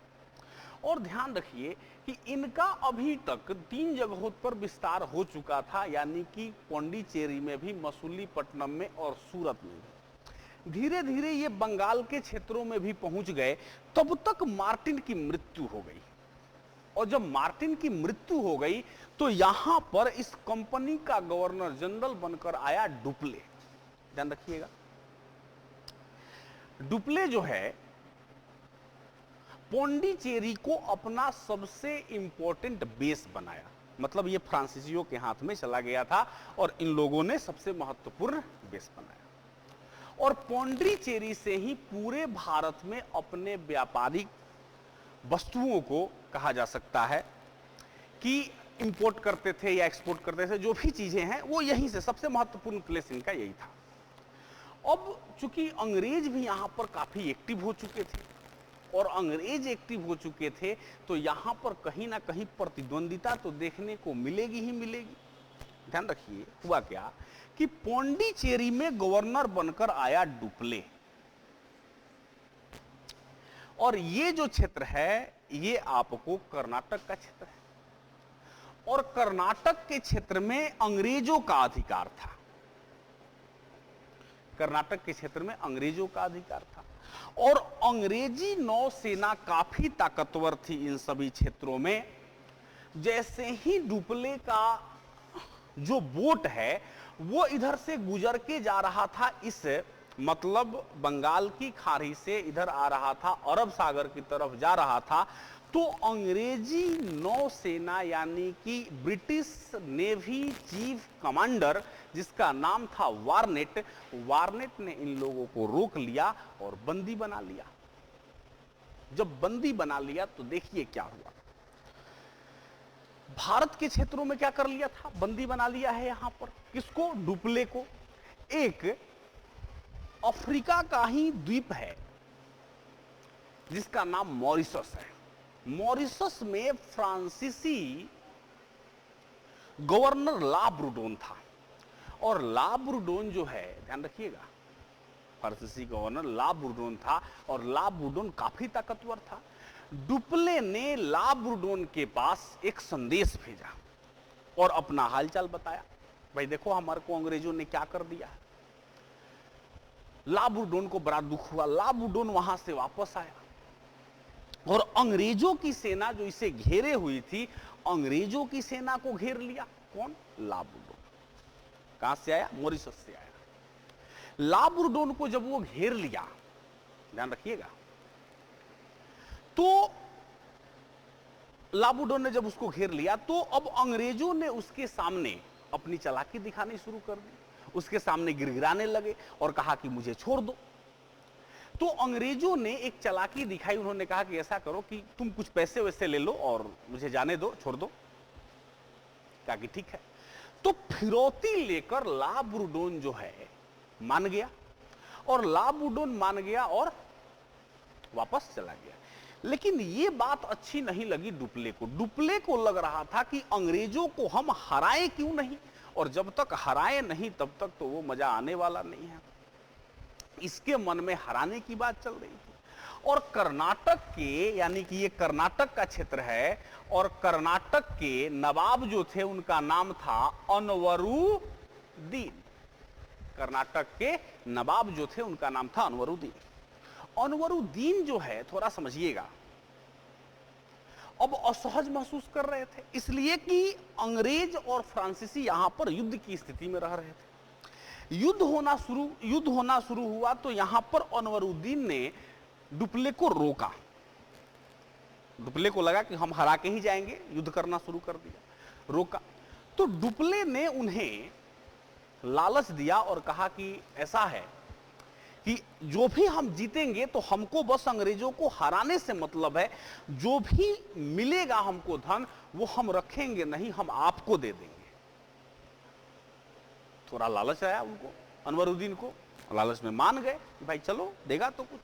और ध्यान रखिए कि इनका अभी तक 3 जगहों पर विस्तार हो चुका था, यानी कि पौंडीचेरी में भी, मसूलीपट्टनम में और सूरत में भी। धीरे धीरे ये बंगाल के क्षेत्रों में भी पहुंच गए। तब तक मार्टिन की मृत्यु हो गई। और जब मार्टिन की मृत्यु हो गई तो यहां पर इस कंपनी का गवर्नर जनरल बनकर आया डुप्ले। ध्यान रखिएगा, डुप्ले जो है पौंडीचेरी को अपना सबसे इंपॉर्टेंट बेस बनाया। मतलब ये फ्रांसीसियों के हाथ में चला गया था और इन लोगों ने सबसे महत्वपूर्ण बेस बनाया। और पौंडीचेरी से ही पूरे भारत में अपने व्यापारिक वस्तुओं को, कहा जा सकता है कि इंपोर्ट करते थे या एक्सपोर्ट करते थे। जो भी चीजें हैं वो यहीं से, सबसे महत्वपूर्ण प्लेस इनका यही था। अब चूंकि अंग्रेज भी यहां पर काफी एक्टिव हो चुके थे और अंग्रेज एक्टिव हो चुके थे, तो यहां पर कहीं ना कहीं प्रतिद्वंदिता तो देखने को मिलेगी ही मिलेगी। ध्यान रखिए, हुआ क्या कि पौंडीचेरी में गवर्नर बनकर आया डुप्ले। और ये जो क्षेत्र है ये आपको कर्नाटक का क्षेत्र है। और कर्नाटक के क्षेत्र में अंग्रेजों का अधिकार था। कर्नाटक के क्षेत्र में अंग्रेजों का अधिकार था। और अंग्रेजी नौसेना काफी ताकतवर थी इन सभी क्षेत्रों में। जैसे ही डुप्ले का जो बोट है वो इधर से गुजर के जा रहा था, इस मतलब बंगाल की खाड़ी से इधर आ रहा था, अरब सागर की तरफ जा रहा था, तो अंग्रेजी नौसेना यानी कि ब्रिटिश नेवी चीफ कमांडर, जिसका नाम था वार्नेट, वार्नेट ने इन लोगों को रोक लिया और बंदी बना लिया। जब बंदी बना लिया तो देखिए क्या हुआ। भारत के क्षेत्रों में क्या कर लिया था, बंदी बना लिया है यहां पर। किसको? डुप्ले को। एक अफ्रीका का ही द्वीप है जिसका नाम मॉरिशस है। मॉरिशस में फ्रांसीसी गवर्नर ला ब्रूडोन था। और ला ब्रूडोन जो है, ध्यान रखिएगा, फ्रांसीसी गवर्नर ला ब्रूडोन था और ला ब्रूडोन काफी ताकतवर था। डुप्ले ने ला ब्रूडोन के पास एक संदेश भेजा और अपना हालचाल बताया, भाई देखो हमारे को अंग्रेजों ने क्या कर दिया। ला ब्रूडोन को बड़ा दुख हुआ। ला ब्रूडोन वहां से वापस आया और अंग्रेजों की सेना जो इसे घेरे हुई थी, अंग्रेजों की सेना को घेर लिया। कौन? ला ब्रूडोन। कहां से आया? मॉरिशस से आया। ला ब्रूडोन को जब वो घेर लिया, ध्यान रखिएगा, तो ला ब्रूडोन ने जब उसको घेर लिया तो अब अंग्रेजों ने उसके सामने अपनी चालाकी दिखानी शुरू कर दी। उसके सामने गिड़गिड़ाने लगे और कहा कि मुझे छोड़ दो। तो अंग्रेजों ने एक चालाकी दिखाई, उन्होंने कहा कि ऐसा करो कि तुम कुछ पैसे वैसे ले लो और मुझे जाने दो, छोड़ दो। कहा कि ठीक है। तो फिरौती लेकर ला बुरडोन जो है मान गया, और ला बुरडोन मान गया और वापस चला गया। लेकिन यह बात अच्छी नहीं लगी डुप्ले को। डुप्ले को लग रहा था कि अंग्रेजों को हम हराए क्यों नहीं, और जब तक हराए नहीं तब तक तो वो मजा आने वाला नहीं है। इसके मन में हराने की बात चल रही थी। और कर्नाटक के, यानी कि ये कर्नाटक का क्षेत्र है, और कर्नाटक के नवाब जो थे उनका नाम था अनवरुद्दीन। कर्नाटक के नवाब जो थे उनका नाम था अनवरुद्दीन। अनवरुद्दीन जो है, थोड़ा समझिएगा, अब असहज महसूस कर रहे थे, इसलिए कि अंग्रेज और फ्रांसीसी यहां पर युद्ध की स्थिति में रह रहे थे। युद्ध होना शुरू हुआ तो यहां पर अनवरुद्दीन ने डुप्ले को रोका। डुप्ले को लगा कि हम हरा के ही जाएंगे, युद्ध करना शुरू कर दिया, रोका। तो डुप्ले ने उन्हें लालच दिया और कहा कि ऐसा है कि जो भी हम जीतेंगे तो हमको बस अंग्रेजों को हराने से मतलब है, जो भी मिलेगा हमको धन वो हम रखेंगे नहीं, हम आपको दे देंगे। थोड़ा लालच आया उनको, अनवरुद्दीन को, लालच में मान गए भाई चलो देगा तो कुछ।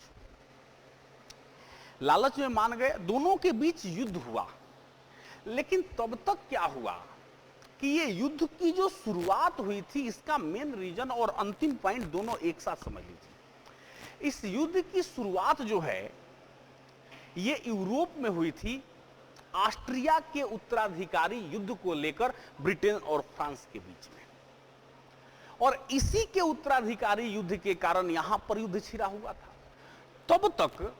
लालच में मान गए, दोनों के बीच युद्ध हुआ। लेकिन तब तक क्या हुआ कि ये युद्ध की जो शुरुआत हुई थी, इसका मेन रीजन और अंतिम पॉइंट दोनों एक साथ समझ लीजिए। इस युद्ध की शुरुआत जो है ये यूरोप में हुई थी, ऑस्ट्रिया के उत्तराधिकारी युद्ध को लेकर ब्रिटेन और फ्रांस के बीच में। और इसी के उत्तराधिकारी युद्ध के कारण यहां पर युद्ध छिड़ा हुआ था। तब तक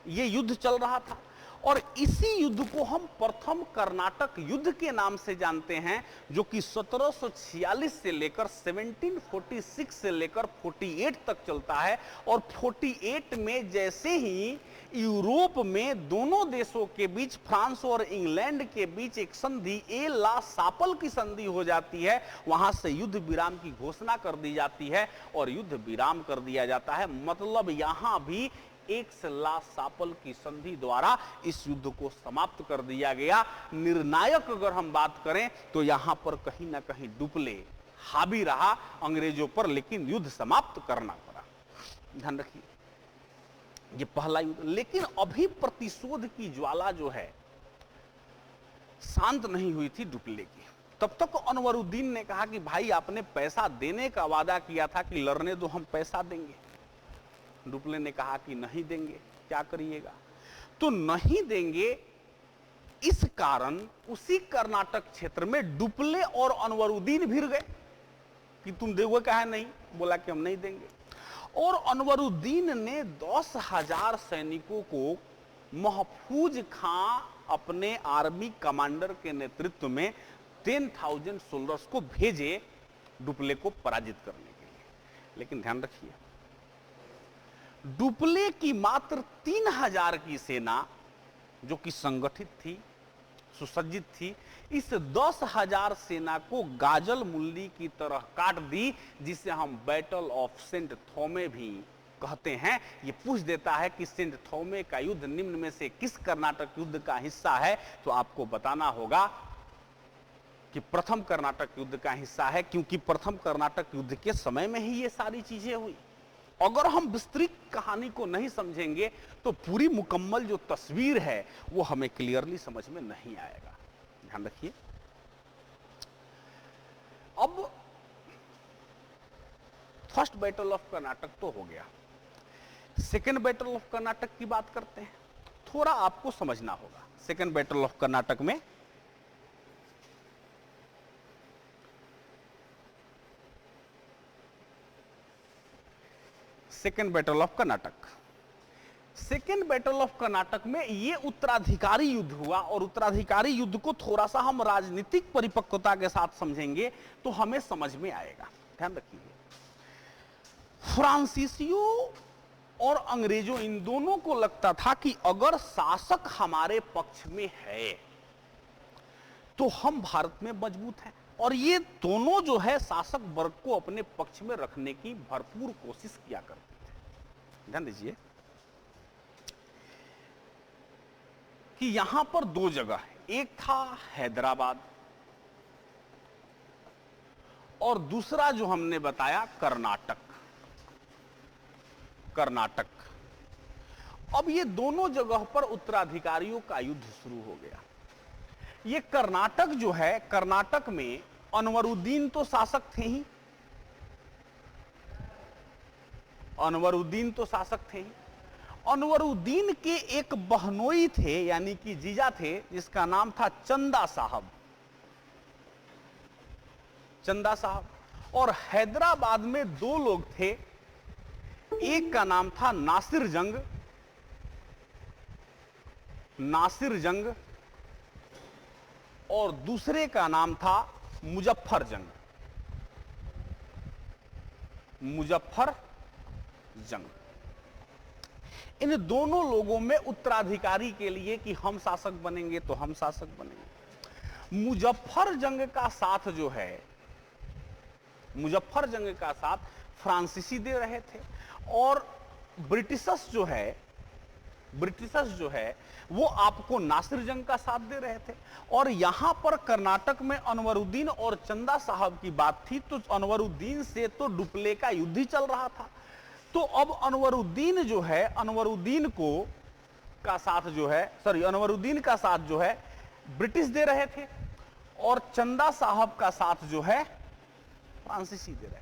ये युद्ध चल रहा था, और इसी युद्ध को हम प्रथम कर्नाटक युद्ध के नाम से जानते हैं, जो कि 1746 से लेकर 1746 से लेकर 48 तक चलता है। और 48 में जैसे ही यूरोप में दोनों देशों के बीच, फ्रांस और इंग्लैंड के बीच एक संधि, ए ला सापल की संधि हो जाती है, वहां से युद्ध विराम की घोषणा कर दी जाती है और युद्ध विराम कर दिया जाता है। मतलब यहां भी एक ला सापल की संधि द्वारा इस युद्ध को समाप्त कर दिया गया। निर्णायक अगर हम बात करें तो यहां पर कहीं ना कहीं डुप्ले हावी रहा अंग्रेजों पर, लेकिन युद्ध समाप्त करना पड़ा। ध्यान रखिए, ये पहला युद्ध। लेकिन अभी प्रतिशोध की ज्वाला जो है शांत नहीं हुई थी डुप्ले की। तब तक अनवरुद्दीन ने कहा कि भाई आपने पैसा देने का वादा किया था कि लड़ने दो, हम पैसा देंगे। डुप्ले ने कहा कि नहीं देंगे, क्या करिएगा। तो नहीं देंगे, इस कारण उसी कर्नाटक क्षेत्र में डुप्ले और अनवरुद्दीन भिड़ गए कि तुम दोगे, कहा नहीं, बोला कि हम नहीं देंगे। और अनवरुद्दीन ने 10,000 सैनिकों को महफूज खां अपने आर्मी कमांडर के नेतृत्व में 10,000 सोल्जर्स को भेजे डुप्ले को पराजित करने के लिए। लेकिन ध्यान रखिए, डुप्ले की मात्र 3,000 की सेना, जो कि संगठित थी, सुसज्जित थी, इस 10,000 सेना को गाजल मुल्ली की तरह काट दी, जिसे हम बैटल ऑफ सेंट थोमे भी कहते हैं। ये पूछ देता है कि सेंट थोमे का युद्ध निम्न में से किस कर्नाटक युद्ध का हिस्सा है, तो आपको बताना होगा कि प्रथम कर्नाटक युद्ध का हिस्सा है, क्योंकि प्रथम कर्नाटक युद्ध के समय में ही ये सारी चीजें हुई। अगर हम विस्तृत कहानी को नहीं समझेंगे तो पूरी मुकम्मल जो तस्वीर है वो हमें क्लियरली समझ में नहीं आएगा। ध्यान रखिए। अब फर्स्ट बैटल ऑफ कर्नाटक तो हो गया, सेकेंड बैटल ऑफ कर्नाटक की बात करते हैं। थोड़ा आपको समझना होगा। सेकेंड बैटल ऑफ कर्नाटक में second battle of Karnataka, second battle of Karnataka में ये उत्तराधिकारी युद्ध हुआ। और उत्तराधिकारी युद्ध को थोड़ा सा हम राजनीतिक परिपक्वता के साथ समझेंगे तो हमें समझ में आएगा। ध्यान रखिए, फ्रांसीसियों और अंग्रेजों, इन दोनों को लगता था कि अगर शासक हमारे पक्ष में है तो हम भारत में मजबूत हैं, और ये दोनों जो है शासक वर्ग को अपने पक्ष में रखने की भरपूर कोशिश किया करते थे। ध्यान दीजिए कि यहां पर दो जगह है, एक था हैदराबाद और दूसरा जो हमने बताया कर्नाटक। कर्नाटक, अब ये दोनों जगह पर उत्तराधिकारियों का युद्ध शुरू हो गया। ये कर्नाटक जो है, कर्नाटक में अनवरुद्दीन तो शासक थे ही, अनवरुद्दीन तो शासक थे ही। अनवरुद्दीन के एक बहनोई थे, यानी कि जीजा थे, जिसका नाम था चंदा साहब, चंदा साहब। और हैदराबाद में दो लोग थे, एक का नाम था नासिर जंग, नासिर जंग, और दूसरे का नाम था मुजफ्फर जंग, मुजफ्फर जंग। इन दोनों लोगों में उत्तराधिकारी के लिए कि हम शासक बनेंगे तो हम शासक बनेंगे। मुजफ्फर जंग का साथ जो है, मुजफ्फर जंग का साथ फ्रांसीसी दे रहे थे और ब्रिटिशर्स जो है, ब्रिटिशर्स जो है वो आपको नासिर जंग का साथ दे रहे थे। और यहां पर कर्नाटक में अनवरुद्दीन और चंदा साहब की बात थी, तो अनवरुद्दीन से तो डुप्ले का युद्ध ही चल रहा था। तो अब अनवरुद्दीन जो है, अनवरुद्दीन को का साथ जो है, सॉरी, अनवरुद्दीन का साथ जो है ब्रिटिश दे रहे थे और चंदा साहब का साथ जो है फ्रांसीसी दे रहे थे।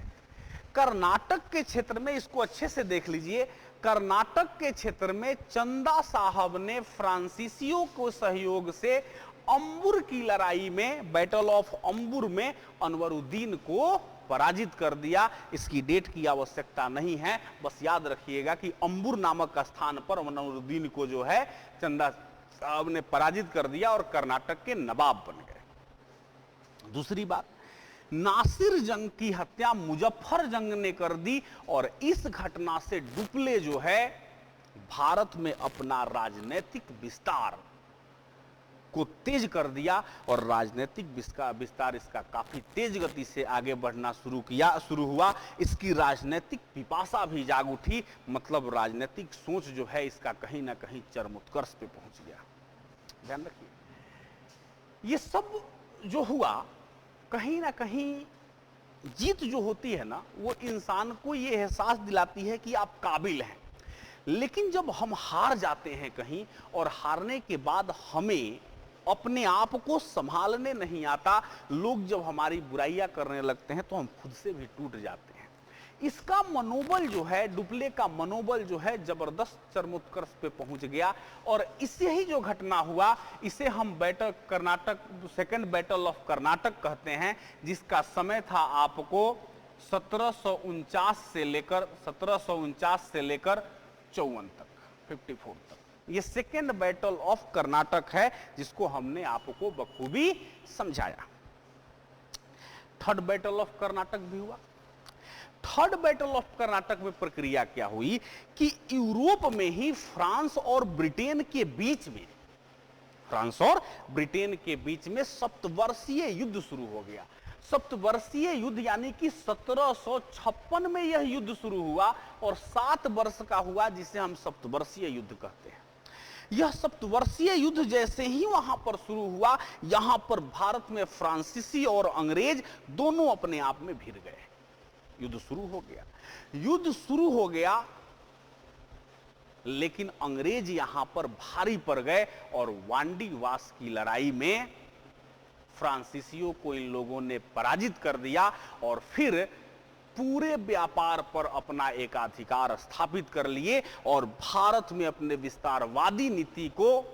कर्नाटक के क्षेत्र में, इसको अच्छे से देख लीजिए, कर्नाटक के क्षेत्र में चंदा साहब ने फ्रांसीसियों को सहयोग से अंबुर की लड़ाई में, बैटल ऑफ अंबुर में अनवरुद्दीन को पराजित कर दिया। इसकी डेट की आवश्यकता नहीं है, बस याद रखिएगा कि अंबुर नामक स्थान पर अनवरुद्दीन को जो है चंदा साहब ने पराजित कर दिया और कर्नाटक के नवाब बन गए। दूसरी बात, नासिर जंग की हत्या मुजफ्फर जंग ने कर दी और इस घटना से डुप्ले जो है भारत में अपना राजनीतिक विस्तार को तेज कर दिया और राजनीतिक विस्तार इसका काफी तेज गति से आगे बढ़ना शुरू हुआ। इसकी राजनीतिक पिपासा भी जाग उठी, मतलब राजनीतिक सोच जो है इसका कहीं ना कहीं चरमोत्कर्ष पे पहुंच गया। ध्यान रखिए, ये सब जो हुआ, कहीं ना कहीं जीत जो होती है ना, वो इंसान को ये एहसास दिलाती है कि आप काबिल हैं। लेकिन जब हम हार जाते हैं कहीं और हारने के बाद हमें अपने आप को संभालने नहीं आता, लोग जब हमारी बुराइयां करने लगते हैं तो हम खुद से भी टूट जाते हैं। इसका मनोबल जो है, डुप्ले का मनोबल जो है जबरदस्त चरमोत्कर्ष पे पहुंच गया और इससे ही जो घटना हुआ, इसे हम battle Karnataka, second battle of Karnataka कहते हैं, जिसका समय था आपको 1749 से लेकर 54 तक, 54 तक। ये सेकेंड बैटल ऑफ कर्नाटक है, जिसको हमने आपको बखूबी समझाया। थर्ड बैटल ऑफ कर्नाटक भी हुआ। थर्ड बैटल ऑफ कर्नाटक में प्रक्रिया क्या हुई कि यूरोप में ही फ्रांस और ब्रिटेन के बीच में, फ्रांस और ब्रिटेन के बीच में सप्तवर्षीय युद्ध शुरू हो गया। सप्तवर्षीय युद्ध यानी कि 1756 में यह युद्ध शुरू हुआ और 7 वर्ष का हुआ, जिसे हम सप्तवर्षीय युद्ध कहते हैं। यह सप्तवर्षीय युद्ध जैसे ही वहां पर शुरू हुआ, यहां पर भारत में फ्रांसीसी और अंग्रेज दोनों अपने आप में भिड़ गए। युद्ध शुरू हो गया, युद्ध शुरू हो गया, लेकिन अंग्रेज यहां पर भारी पड़ गए और वांडीवास की लड़ाई में फ्रांसीसियों को इन लोगों ने पराजित कर दिया और फिर पूरे व्यापार पर अपना एकाधिकार स्थापित कर लिए और भारत में अपने विस्तारवादी नीति को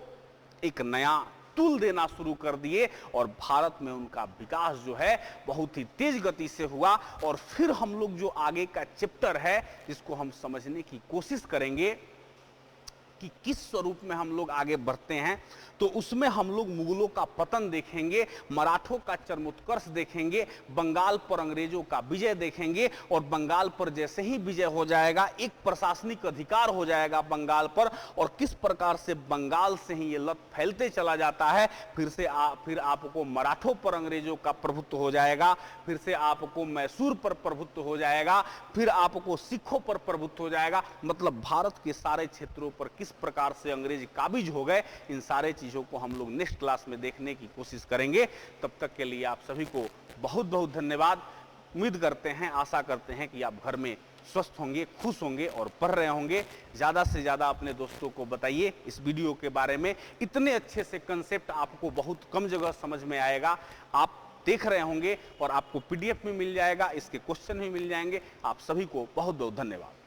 एक नया तुल देना शुरू कर दिए और भारत में उनका विकास जो है बहुत ही तेज गति से हुआ। और फिर हम लोग जो आगे का चैप्टर है, जिसको हम समझने की कोशिश करेंगे, कि किस स्वरूप में हम लोग आगे बढ़ते हैं, तो उसमें हम लोग मुगलों का पतन देखेंगे, मराठों का चरमोत्कर्ष देखेंगे, बंगाल पर अंग्रेजों का विजय देखेंगे, और बंगाल पर जैसे ही विजय हो जाएगा एक प्रशासनिक अधिकार हो जाएगा बंगाल पर, और किस प्रकार से बंगाल से ही ये लत फैलते चला जाता है। फिर आपको मराठों पर अंग्रेजों का प्रभुत्व हो जाएगा, फिर से आपको मैसूर पर प्रभुत्व हो जाएगा, फिर आपको सिखों पर प्रभुत्व हो जाएगा। मतलब भारत के सारे क्षेत्रों पर किस प्रकार से अंग्रेज काबिज हो गए, इन सारे चीजों को हम लोग नेक्स्ट क्लास में देखने की कोशिश करेंगे। तब तक के लिए आप सभी को बहुत बहुत धन्यवाद। उम्मीद करते हैं, आशा करते हैं कि आप घर में स्वस्थ होंगे, खुश होंगे और पढ़ रहे होंगे। ज़्यादा से ज़्यादा अपने दोस्तों को बताइए इस वीडियो के बारे में। इतने अच्छे से कंसेप्ट आपको बहुत कम जगह समझ में आएगा। आप देख रहे होंगे और आपको PDF में मिल जाएगा, इसके क्वेश्चन भी मिल जाएंगे। आप सभी को बहुत बहुत धन्यवाद।